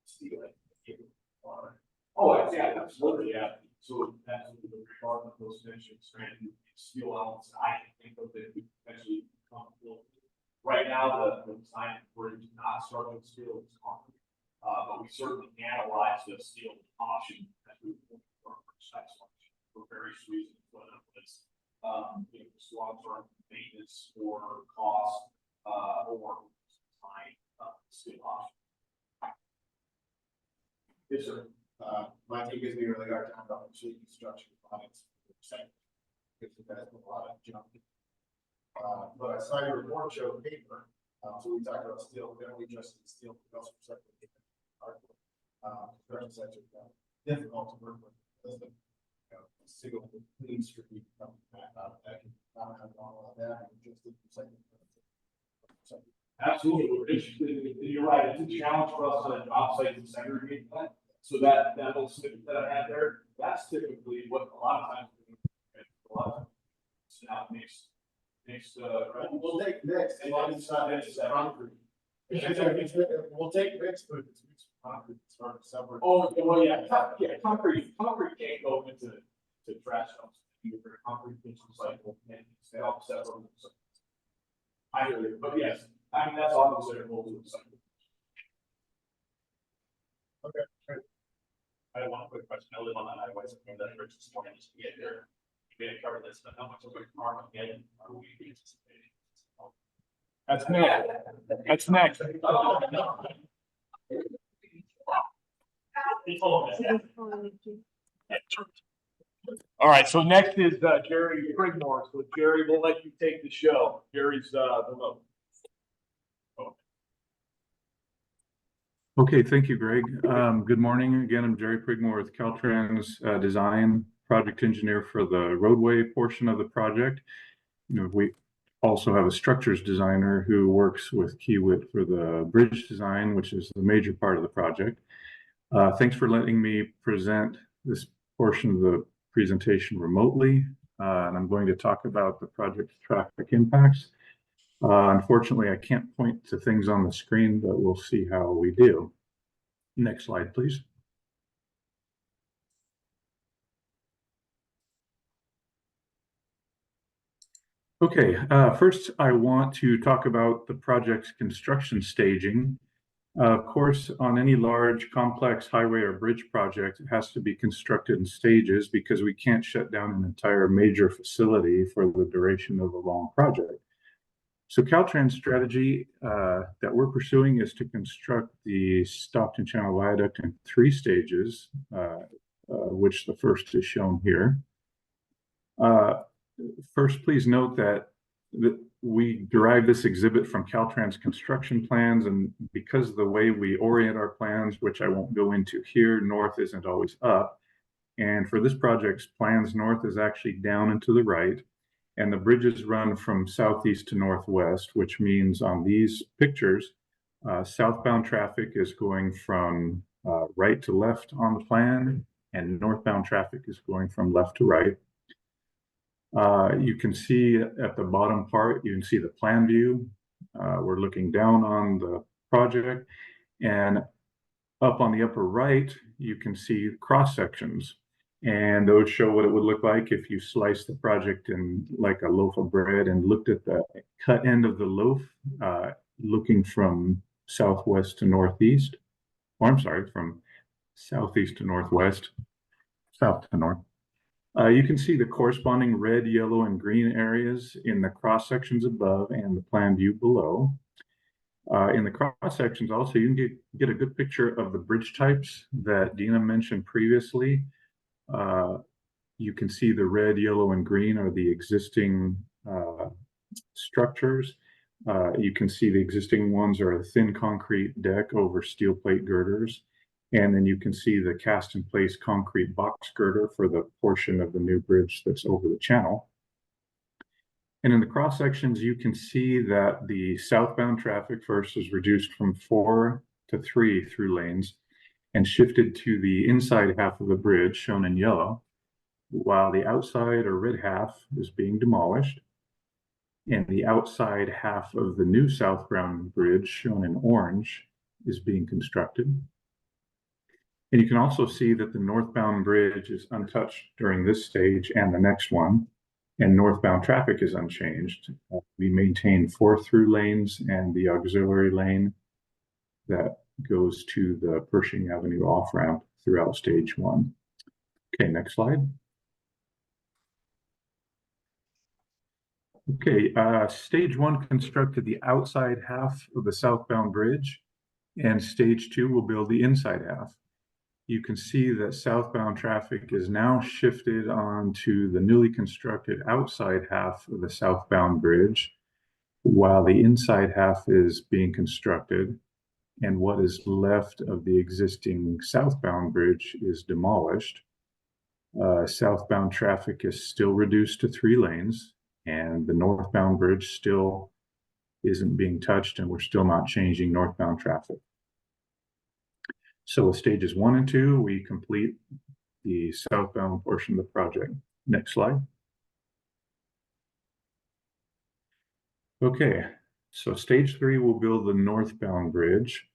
C: steel and water.
O: Oh, yeah, absolutely, yeah. So absolutely, regardless of those mentioned strand steel elements, I can think of that we actually come to. Right now, the design for it is not structural steel, it's concrete. But we certainly analyze the steel option as we work for precise function for various reasons, whether it's long-term maintenance or cost, or design steel option. Yes, sir.
C: My team gives me a really hard time about machine construction products. Because you guys put a lot of junk. But I saw your report show paper. So we talked about steel, we only just steel, we also recycle paper. Construction sites are difficult to work with because the single clean street coming back out of that. Not having all of that, and just recycling.
O: Absolutely, you're right, it's a challenge for us on a job site to segregate that. So that little snippet that I had there, that's typically what a lot of times. So now it makes
C: we'll take mixed, as long as it's not mixed with concrete. We'll take mixed, but it's mixed with concrete, it's hard to separate.
O: Oh, well, yeah, concrete can't go into trash dumps. Concrete is recycled and they all separate. I hear you, but yes, I mean, that's all considerable to recycle.
C: Okay, great.
B: I have one quick question. I live on that highway, so I'm that bridge this morning just to get there. You may have covered this, but how much of a carbon hit are we anticipating?
O: That's next. That's next. All right, so next is Jerry Prigmore. So Jerry, we'll let you take the show. Jerry's remote.
D: Okay, thank you, Greg. Good morning. Again, I'm Jerry Prigmore with CalTrans Design, project engineer for the roadway portion of the project. We also have a structures designer who works with Kiewit for the bridge design, which is the major part of the project. Thanks for letting me present this portion of the presentation remotely, and I'm going to talk about the project's traffic impacts. Unfortunately, I can't point to things on the screen, but we'll see how we do. Next slide, please. Okay, first I want to talk about the project's construction staging. Of course, on any large, complex highway or bridge project, it has to be constructed in stages because we can't shut down an entire major facility for the duration of a long project. So CalTrans strategy that we're pursuing is to construct the Stockton Channel Viaduct in 3 stages, which the first is shown here. First, please note that we derived this exhibit from CalTrans construction plans, and because of the way we orient our plans, which I won't go into here, north isn't always up. And for this project's plans, north is actually down and to the right, and the bridges run from southeast to northwest, which means on these pictures, southbound traffic is going from right to left on the plan, and northbound traffic is going from left to right. You can see at the bottom part, you can see the plan view. We're looking down on the project, and up on the upper right, you can see cross sections. And those show what it would look like if you slice the project in like a loaf of bread and looked at the cut end of the loaf, looking from southwest to northeast. Or I'm sorry, from southeast to northwest, south to north. You can see the corresponding red, yellow, and green areas in the cross sections above and the plan view below. In the cross sections also, you can get a good picture of the bridge types that Dina mentioned previously. You can see the red, yellow, and green are the existing structures. You can see the existing ones are a thin concrete deck over steel plate girders. And then you can see the cast in place concrete box girder for the portion of the new bridge that's over the channel. And in the cross sections, you can see that the southbound traffic first is reduced from 4 to 3 through lanes and shifted to the inside half of the bridge, shown in yellow, while the outside or red half is being demolished. And the outside half of the new southbound bridge, shown in orange, is being constructed. And you can also see that the northbound bridge is untouched during this stage and the next one, and northbound traffic is unchanged. We maintain 4 through lanes and the auxiliary lane that goes to the Pershing Avenue off-ramp throughout stage 1. Okay, next slide. Okay, stage 1 constructed the outside half of the southbound bridge, and stage 2 will build the inside half. You can see that southbound traffic is now shifted onto the newly constructed outside half of the southbound bridge, while the inside half is being constructed, and what is left of the existing southbound bridge is demolished. Southbound traffic is still reduced to 3 lanes, and the northbound bridge still isn't being touched, and we're still not changing northbound traffic. So with stages 1 and 2, we complete the southbound portion of the project. Next slide. Okay, so stage 3 will build the northbound bridge.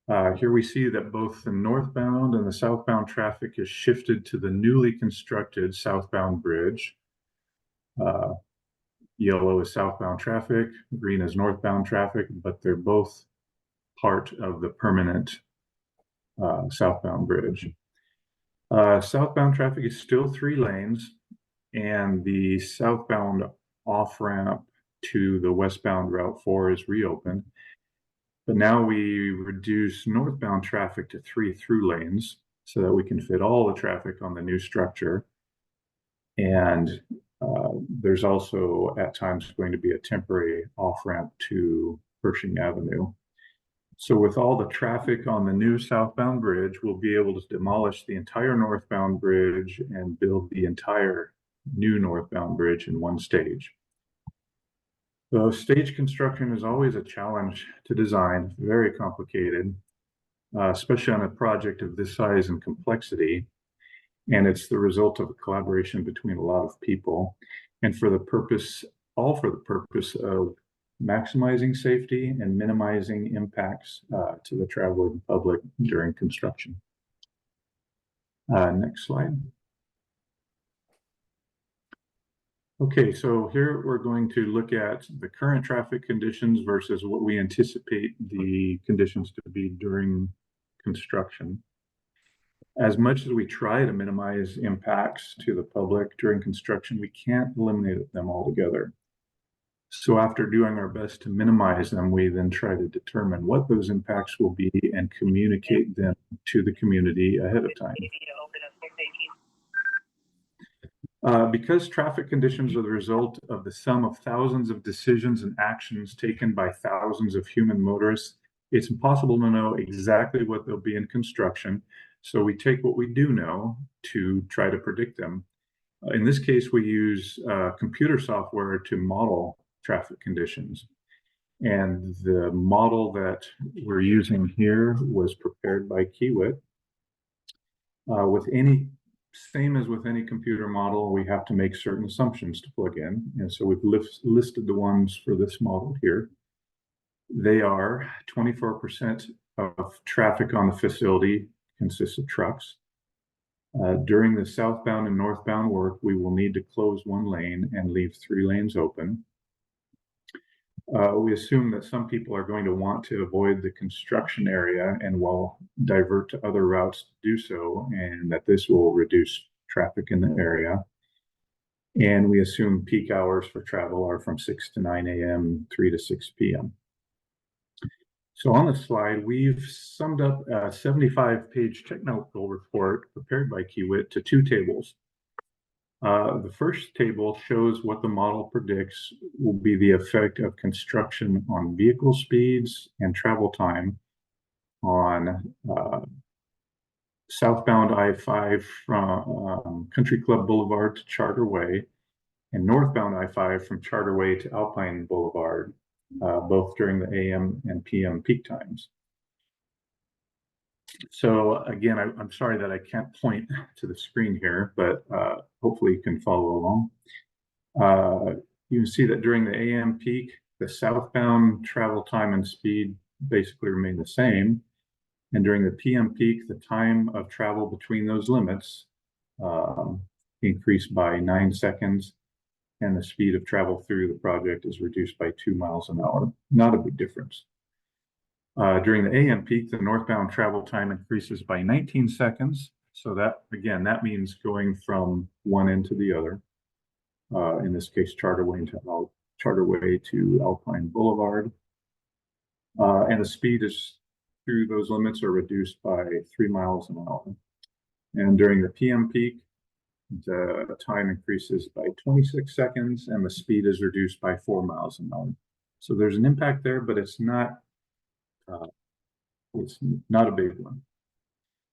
D: Here we see that both the northbound and the southbound traffic is shifted to the newly constructed southbound bridge. Yellow is southbound traffic, green is northbound traffic, but they're both part of the permanent southbound bridge. Southbound traffic is still 3 lanes, and the southbound off-ramp to the westbound Route 4 is reopened. But now we reduce northbound traffic to 3 through lanes so that we can fit all the traffic on the new structure. And there's also at times going to be a temporary off-ramp to Pershing Avenue. So with all the traffic on the new southbound bridge, we'll be able to demolish the entire northbound bridge and build the entire new northbound bridge in 1 stage. So stage construction is always a challenge to design, very complicated, especially on a project of this size and complexity. And it's the result of a collaboration between a lot of people, and all for the purpose of maximizing safety and minimizing impacts to the traveling public during construction. Next slide. Okay, so here we're going to look at the current traffic conditions versus what we anticipate the conditions to be during construction. As much as we try to minimize impacts to the public during construction, we can't eliminate them altogether. So after doing our best to minimize them, we then try to determine what those impacts will be and communicate them to the community ahead of time. Because traffic conditions are the result of the sum of thousands of decisions and actions taken by thousands of human motorists, it's impossible to know exactly what they'll be in construction. So we take what we do know to try to predict them. In this case, we use computer software to model traffic conditions. And the model that we're using here was prepared by Kiewit. Same as with any computer model, we have to make certain assumptions to plug in. And so we've listed the ones for this model here. They are 24% of traffic on the facility consists of trucks. During the southbound and northbound work, we will need to close one lane and leave 3 lanes open. We assume that some people are going to want to avoid the construction area and will divert to other routes to do so, and that this will reduce traffic in the area. And we assume peak hours for travel are from 6 to 9 a.m., 3 to 6 p.m. So on the slide, we've summed up a 75-page technical report prepared by Kiewit to 2 tables. The first table shows what the model predicts will be the effect of construction on vehicle speeds and travel time on southbound I-5 from Country Club Boulevard to Charter Way, and northbound I-5 from Charter Way to Alpine Boulevard, both during the AM and PM peak times. So again, I'm sorry that I can't point to the screen here, but hopefully you can follow along. You can see that during the AM peak, the southbound travel time and speed basically remain the same. And during the PM peak, the time of travel between those limits increased by 9 seconds, and the speed of travel through the project is reduced by 2 miles an hour. Not a big difference. During the AM peak, the northbound travel time increases by 19 seconds. So that, again, that means going from one end to the other. In this case, Charter Way to Alpine Boulevard. And the speed is through those limits are reduced by 3 miles an hour. And during the PM peak, the time increases by 26 seconds and the speed is reduced by 4 miles an hour. So there's an impact there, but it's not a big one.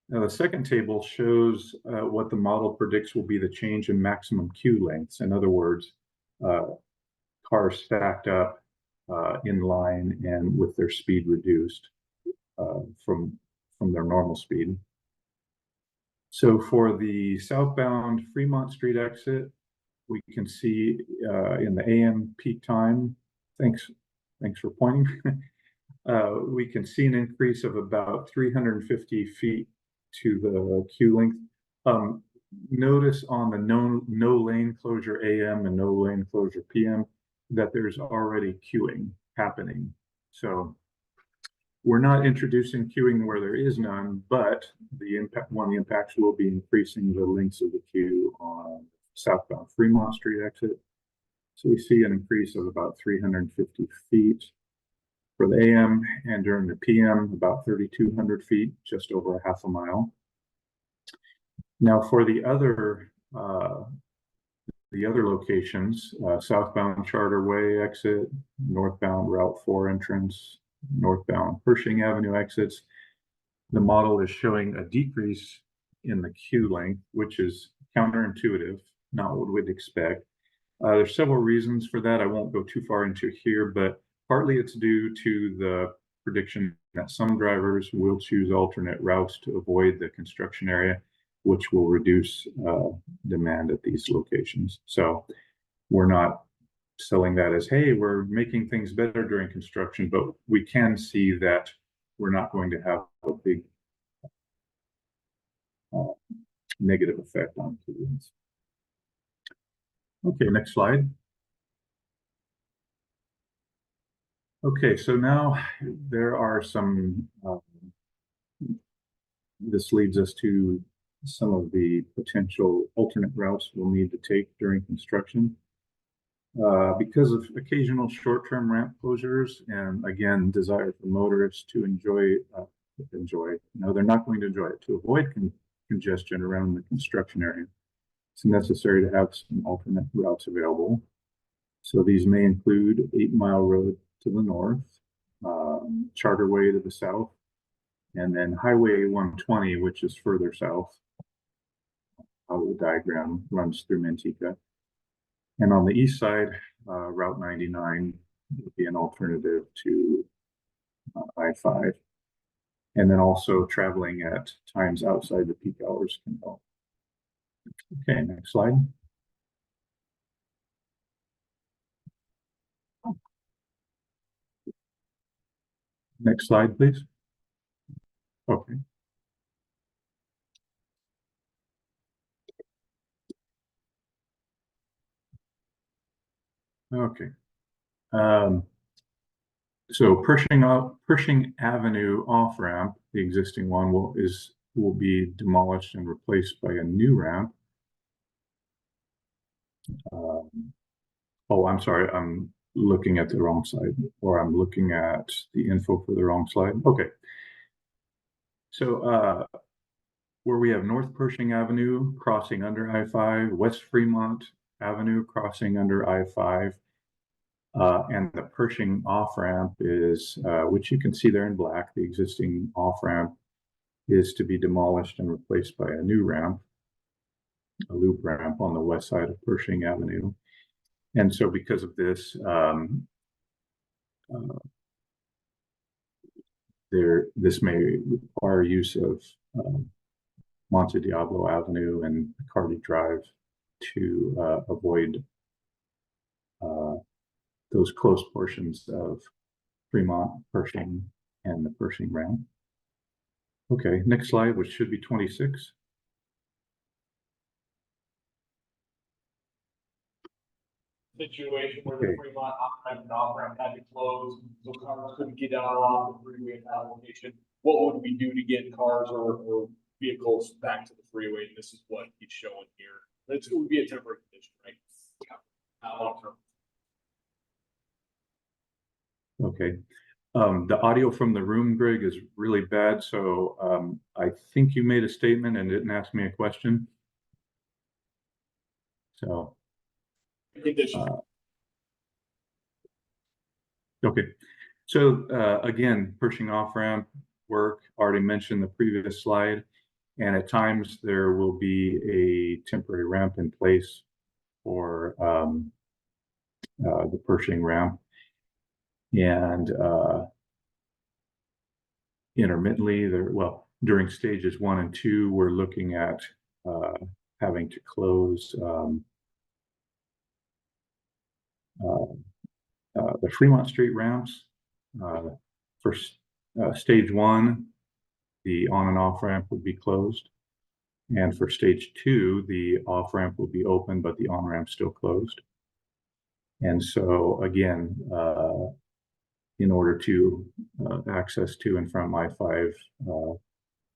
D: Now, the second table shows what the model predicts will be the change in maximum queue lengths. In other words, cars stacked up in line and with their speed reduced from their normal speed. So for the southbound Fremont Street exit, we can see in the AM peak time, thanks for pointing, we can see an increase of about 350 feet to the queue length. Notice on the no lane closure AM and no lane closure PM that there's already queuing happening. So we're not introducing queuing where there is none, but one of the impacts will be increasing the lengths of the queue on southbound Fremont Street exit. So we see an increase of about 350 feet for the AM, and during the PM, about 3,200 feet, just over a half a mile. Now for the other locations, southbound Charter Way exit, northbound Route 4 entrance, northbound Pershing Avenue exits, the model is showing a decrease in the queue length, which is counterintuitive, not what we'd expect. There's several reasons for that. I won't go too far into here, but partly it's due to the prediction that some drivers will choose alternate routes to avoid the construction area. which will reduce demand at these locations. So we're not selling that as, hey, we're making things better during construction, but we can see that we're not going to have a big negative effect on students. Okay, next slide. Okay, so now there are some, this leads us to some of the potential alternate routes we'll need to take during construction. Because of occasional short-term ramp closures and again, desire for motorists to no, they're not going to enjoy it, to avoid congestion around the construction area. It's necessary to have some alternate routes available. So these may include 8 Mile Road to the north, Charterway to the south, and then Highway 120, which is further south. How the diagram runs through Manteca. And on the east side, Route 99 would be an alternative to I-5. And then also traveling at times outside the peak hours can help. Okay, next slide. Next slide, please. Okay. Okay. So Pershing Avenue off-ramp, the existing one will be demolished and replaced by a new ramp. Oh, I'm sorry, I'm looking at the wrong side, or I'm looking at the info for the wrong slide. Okay. So where we have North Pershing Avenue crossing under I-5, West Fremont Avenue crossing under I-5, and the Pershing off-ramp is, which you can see there in black, the existing off-ramp is to be demolished and replaced by a new ramp, a loop ramp on the west side of Pershing Avenue. And so because of this, this may require use of Monte Diablo Avenue and Picardy Drive to avoid those close portions of Fremont, Pershing, and the Pershing ramp. Okay, next slide, which should be 26.
O: Situation where the Fremont on-ramp and off-ramp had to close, so cars couldn't get out off the freeway at that location. What would we do to get cars or vehicles back to the freeway? And this is what he's showing here. It would be a temporary condition, right? Long term.
D: Okay. The audio from the room, Greg, is really bad. So I think you made a statement and didn't ask me a question. So. Okay. So again, Pershing off-ramp work, already mentioned the previous slide. And at times there will be a temporary ramp in place for the Pershing ramp. And intermittently, during stages 1 and 2, we're looking at having to close the Fremont Street ramps. For stage 1, the on and off ramp would be closed. And for stage 2, the off ramp will be open, but the on ramp still closed. And so again, in order to access to and from I-5,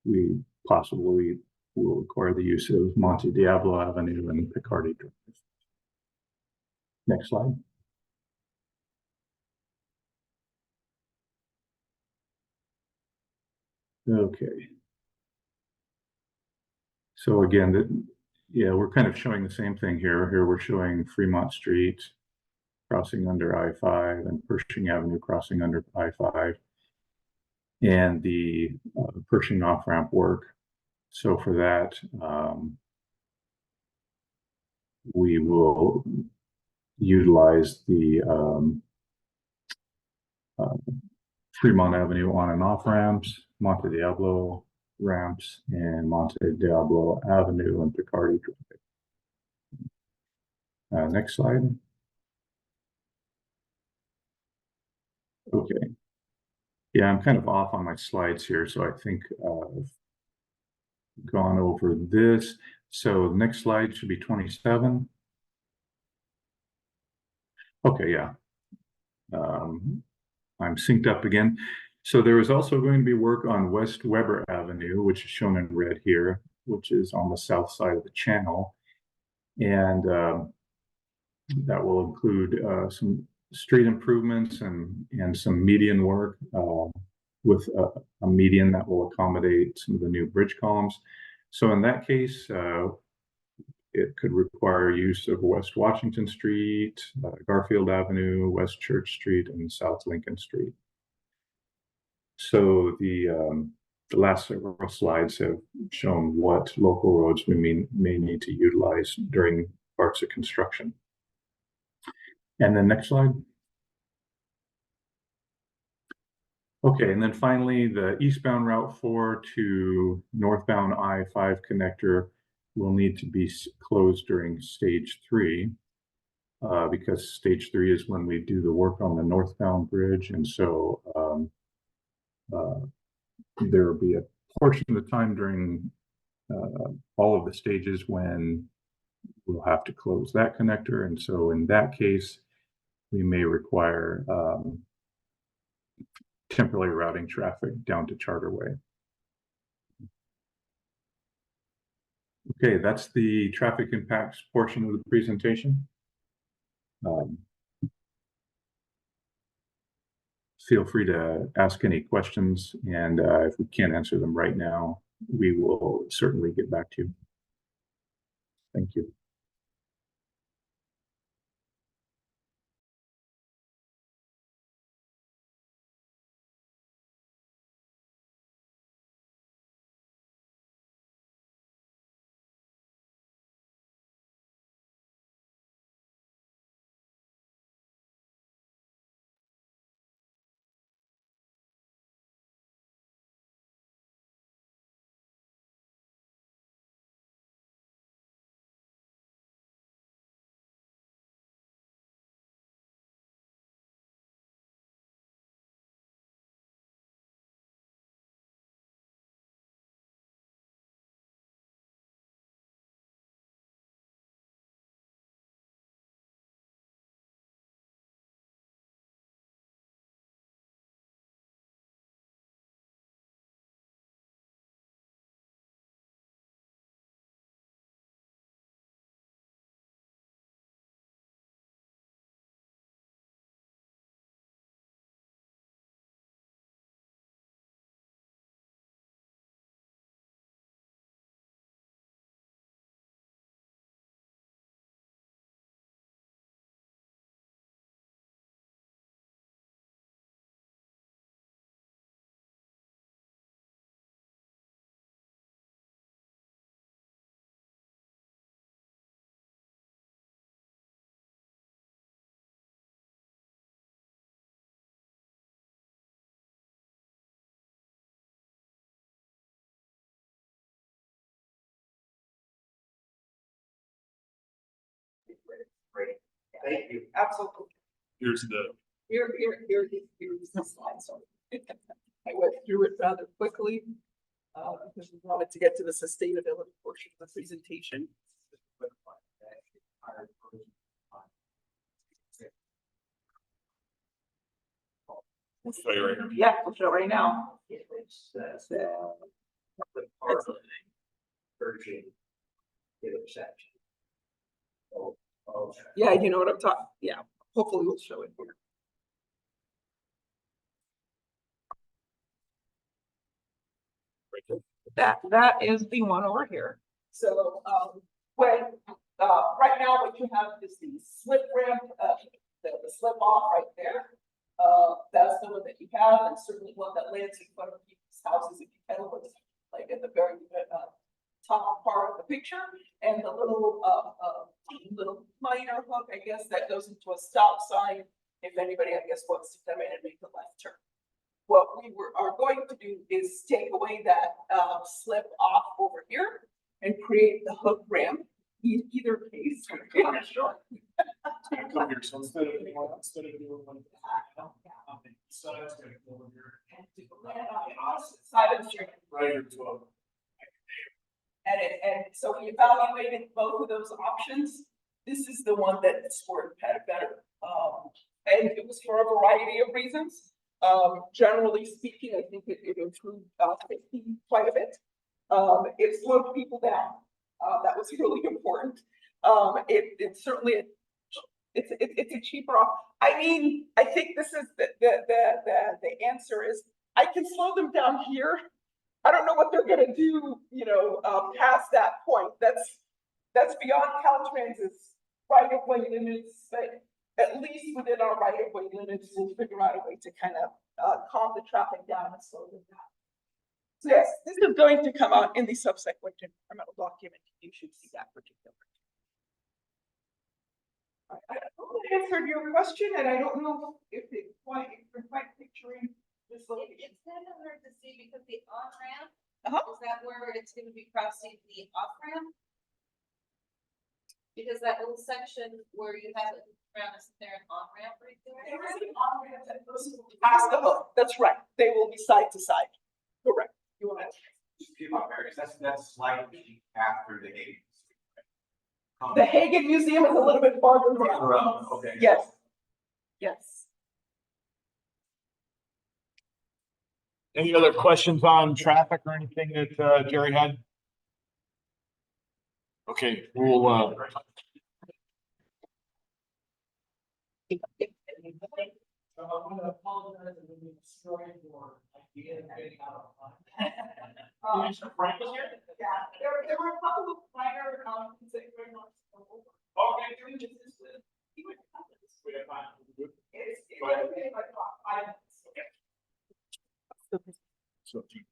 D: we possibly will require the use of Monte Diablo Avenue and Picardy Drive. Next slide. Okay. So again, we're kind of showing the same thing here. Here we're showing Fremont Street crossing under I-5 and Pershing Avenue crossing under I-5 and the Pershing off-ramp work. So for that, we will utilize the Fremont Avenue on and off ramps, Monte Diablo ramps in Monte Diablo Avenue and Picardy Drive. Next slide. Okay. Yeah, I'm kind of off on my slides here, so I think I've gone over this. So the next slide should be 27. Okay, yeah. I'm synced up again. So there is also going to be work on West Weber Avenue, which is shown in red here, which is on the south side of the channel. And that will include some street improvements and some median work with a median that will accommodate some of the new bridge columns. So in that case, it could require use of West Washington Street, Garfield Avenue, West Church Street, and South Lincoln Street. So the last several slides have shown what local roads we may need to utilize during parts of construction. And then next slide. Okay, and then finally, the eastbound Route 4 to northbound I-5 connector will need to be closed during stage 3 because stage 3 is when we do the work on the northbound bridge. And so there will be a portion of the time during all of the stages when we'll have to close that connector. And so in that case, we may require temporarily routing traffic down to Charterway. Okay, that's the traffic impacts portion of the presentation. Feel free to ask any questions, and if we can't answer them right now, we will certainly get back to you. Thank you.
F: Great.
C: Thank you.
F: Absolutely.
O: Here's the.
F: Here's the slide. So I went through it rather quickly because we wanted to get to the sustainability portion of the presentation.
O: We'll show you right here.
F: Yeah, we'll show right now.
C: Pershing intersection.
F: Yeah, you know what I'm talking. Yeah, hopefully we'll show it here. That is the one over here. So when right now what you have is the slip ramp, the slip off right there. That's the one that you have, and certainly one that lands in front of people's houses if you can look like at the very top part of the picture, and the little little minor hook, I guess, that goes into a stop sign if anybody, I guess, wants to come in and make a left turn. what are going to do is take away that, slip off over here and create the hook ramp, either case.
O: Yeah, sure. It's gonna come here, so instead of doing one. So it's gonna go over here.
F: And to land on the opposite side of the street.
O: Right here to a.
F: And so we evaluated both of those options. This is the one that scored better. And it was for a variety of reasons. Generally speaking, I think it improved safety quite a bit. It slowed people down. That was really important. It certainly, it's a cheaper I mean, I think this is the answer is, I can slow them down here. I don't know what they're gonna do, past that point. That's beyond CalTrans's right of way limits, but at least within our right of way limits, we'll figure out a way to kind of calm the traffic down and slow them down. So yes, this is going to come out in the subsequent environmental document. You should see that particular. I answered your question, and I don't know if you're quite picturing this location.
H: It's kind of hard to see because the on-ramp,
F: Uh-huh.
H: is that where it's gonna be crossing the off-ramp? Because that little section where you have it around, is there an on-ramp right there?
F: There is an on-ramp that goes past the hook. That's right. They will be side to side. Correct. You want to?
C: That's slightly after the gate.
F: The Hagen Museum is a little bit farther down.
C: Okay.
F: Yes. Yes.
O: Any other questions on traffic or anything that Jerry had? Okay, we'll
N: I'm gonna apologize if we destroyed your idea of getting out of line.
O: Frank was here?
F: Yeah, there were a couple of minor,
O: Okay.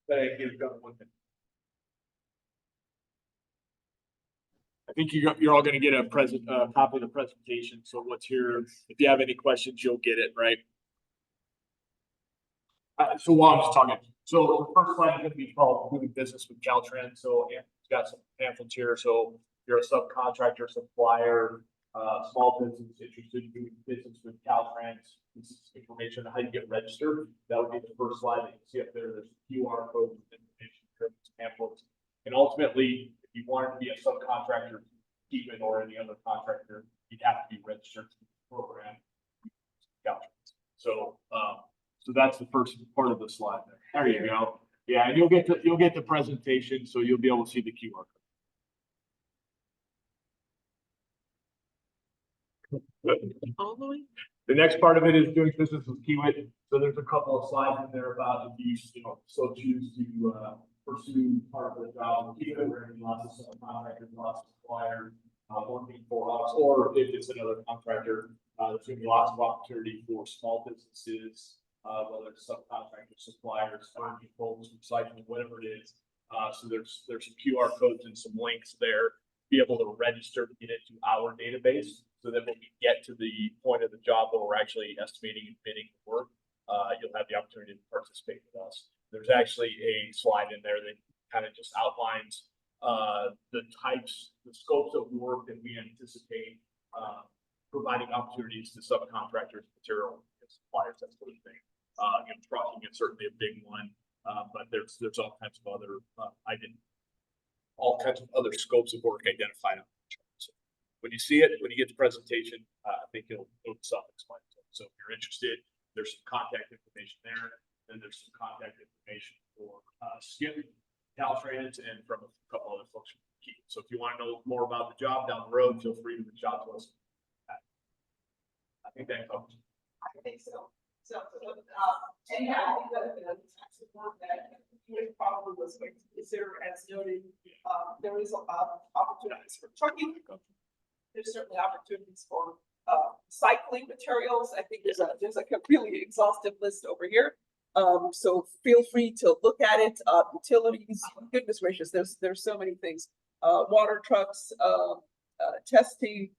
O: Thank you. I think you're all gonna get a copy of the presentation, so what's here, if you have any questions, you'll get it, right? So while I'm just talking, so the first slide is gonna be called doing business with CalTrans, so Anthony's got some pamphlets here, so if you're a subcontractor, supplier, small business interested in doing business with CalTrans, this is information on how you get registered. That would be the first slide that you see up there. There's QR code with information, pamphlets. And ultimately, if you wanted to be a subcontractor, Keegan or any other contractor, you'd have to be registered to the program. CalTrans. So, so that's the first part of the slide there. There you go. Yeah, and you'll get the presentation, so you'll be able to see the QR code. The next part of it is doing business with Kiewit. So there's a couple of slides in there about if you, so choose to pursue part of the job with Kiewit, where lots of subcontractors, lots of suppliers, working for us, or if it's another contractor, there's going to be lots of opportunity for small businesses, whether it's subcontractors, suppliers, farming, folks, recycling, whatever it is. So there's some QR codes and some links there to be able to register to get into our database. So that when we get to the point of the job where we're actually estimating and bidding the work, you'll have the opportunity to participate with us. There's actually a slide in there that kind of just outlines the types, the scopes of work that we anticipate providing opportunities to subcontractors, material suppliers, that sort of thing. Trucking is certainly a big one, but there's all kinds of other scopes of work identified. When you see it, when you get the presentation, I think it'll self-explanatory. So if you're interested, there's some contact information there. Then there's some contact information for Skip, CalTrans, and from a couple other folks from Key. So if you want to know more about the job down the road, feel free to reach out to us. I think that covers it.
F: I think so. And yeah, I think that the types of work that you probably was going to consider, as noted, there is opportunities for trucking. There's certainly opportunities for cycling materials. I think there's a really exhaustive list over here. So feel free to look at it. Utilities, goodness gracious, there's so many things. Water trucks, testing,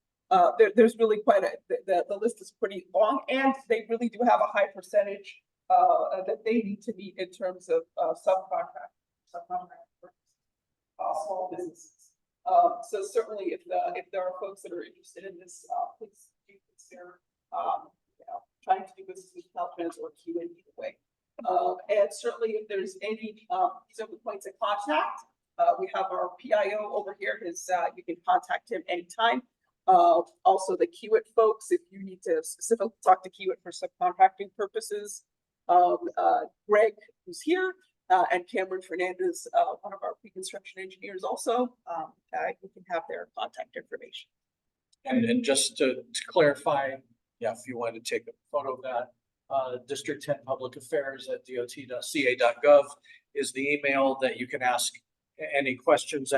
F: there's really quite the list is pretty long, and they really do have a high percentage that they need to meet in terms of subcontract small businesses. So certainly if there are folks that are interested in this, please do consider, trying to do business with CalTrans or Kiewit either way. And certainly if there's any, points of contact, we have our PIO over here, you can contact him anytime. Also the Kiewit folks, if you need to specifically talk to Kiewit for subcontracting purposes, Greg, who's here, and Cameron Fernandez, one of our pre-construction engineers also, you can have their contact information.
N: And just to clarify, yeah, if you wanted to take a photo of that, District 10 Public Affairs at dot.ca.gov is the email that you can ask any questions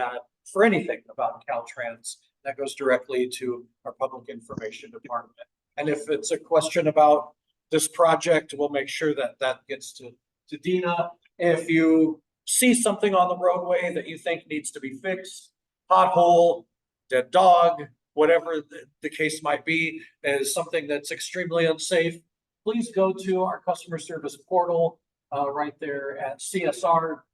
N: for anything about Caltrans. That goes directly to our Public Information Department. And if it's a question about this project, we'll make sure that gets to Dina. If you see something on the roadway that you think needs to be fixed, pothole, dead dog, whatever the case might be, is something that's extremely unsafe, please go to our customer service portal right there at csr.dot.ca.gov,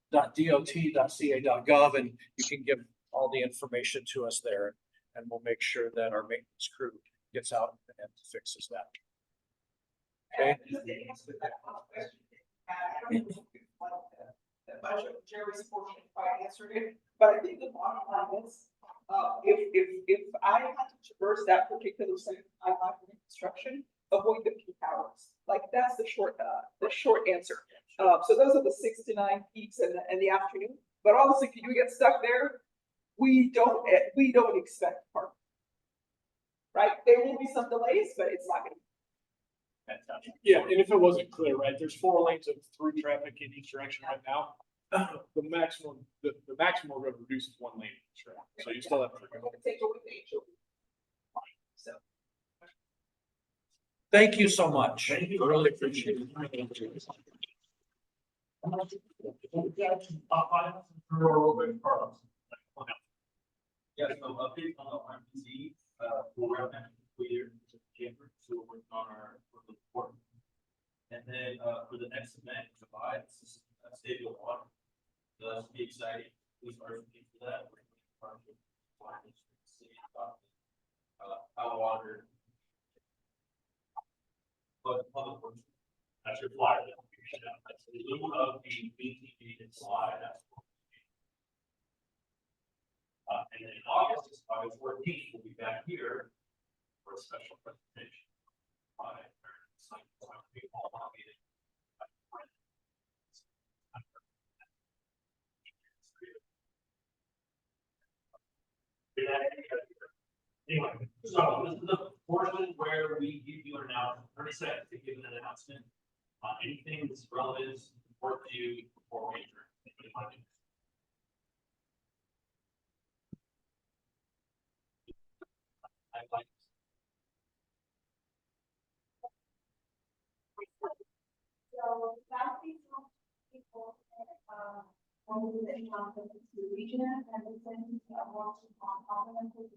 N: and you can give all the information to us there, and we'll make sure that our maintenance crew gets out and fixes that. Okay.
F: Jerry's portion, if I answered it, but I think the bottom line is, if I had to traverse that particular site, I like construction, avoid the peak hours. Like that's the short answer. So those are the 6 to 9 peaks in the afternoon. But honestly, if you get stuck there, we don't expect parking. Right? There will be some delays, but it's not going to be.
O: Yeah, and if it wasn't clear, right, there's 4 lanes of through traffic in each direction right now. The maximum we're going to reduce is 1 lane in each direction. So you still have to go.
F: So.
N: Thank you so much.
O: Thank you.
N: I really appreciate it.
B: Yeah, so update on the RMC, we're around clear January, so we're working on our report. And then for the next event in July, it's just State of Water. So that should be exciting. Please RSVP for that. We're going to partner with the city about how water. But public works. That's your flyer. That's a little of the BTV slide. That's and then in August 14th, we'll be back here for a special presentation. Anyway, so this is the portion where we give you an announcement, 30 seconds to give an announcement on anything that's relevant, important to you before we adjourn. I'd like
H: So that's the people when we were in the region and we sent working on complementary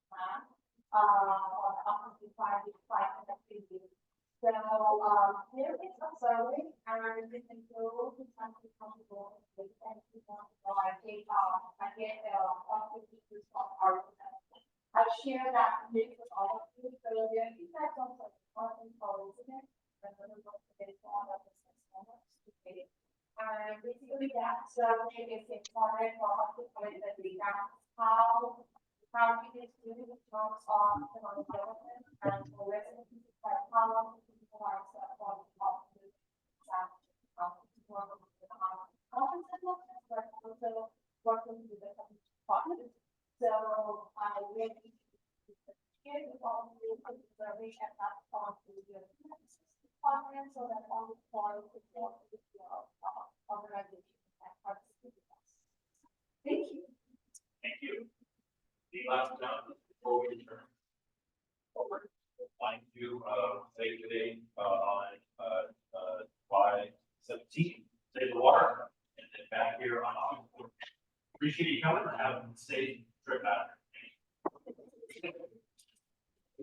H: plan on opposite side connectivity. So there is a survey and this includes the country comfortable with and I get of our I share that link with all of you. So there is that also important for listeners. And basically that survey is important for us to comment that we have how it is doing in terms of development and for residents, like how long people are also working with the department. So I really here with all the survey at that point to the department so that all the points of the organization and participate. Thank you.
B: Thank you. The last time before we return forward, I'd like to say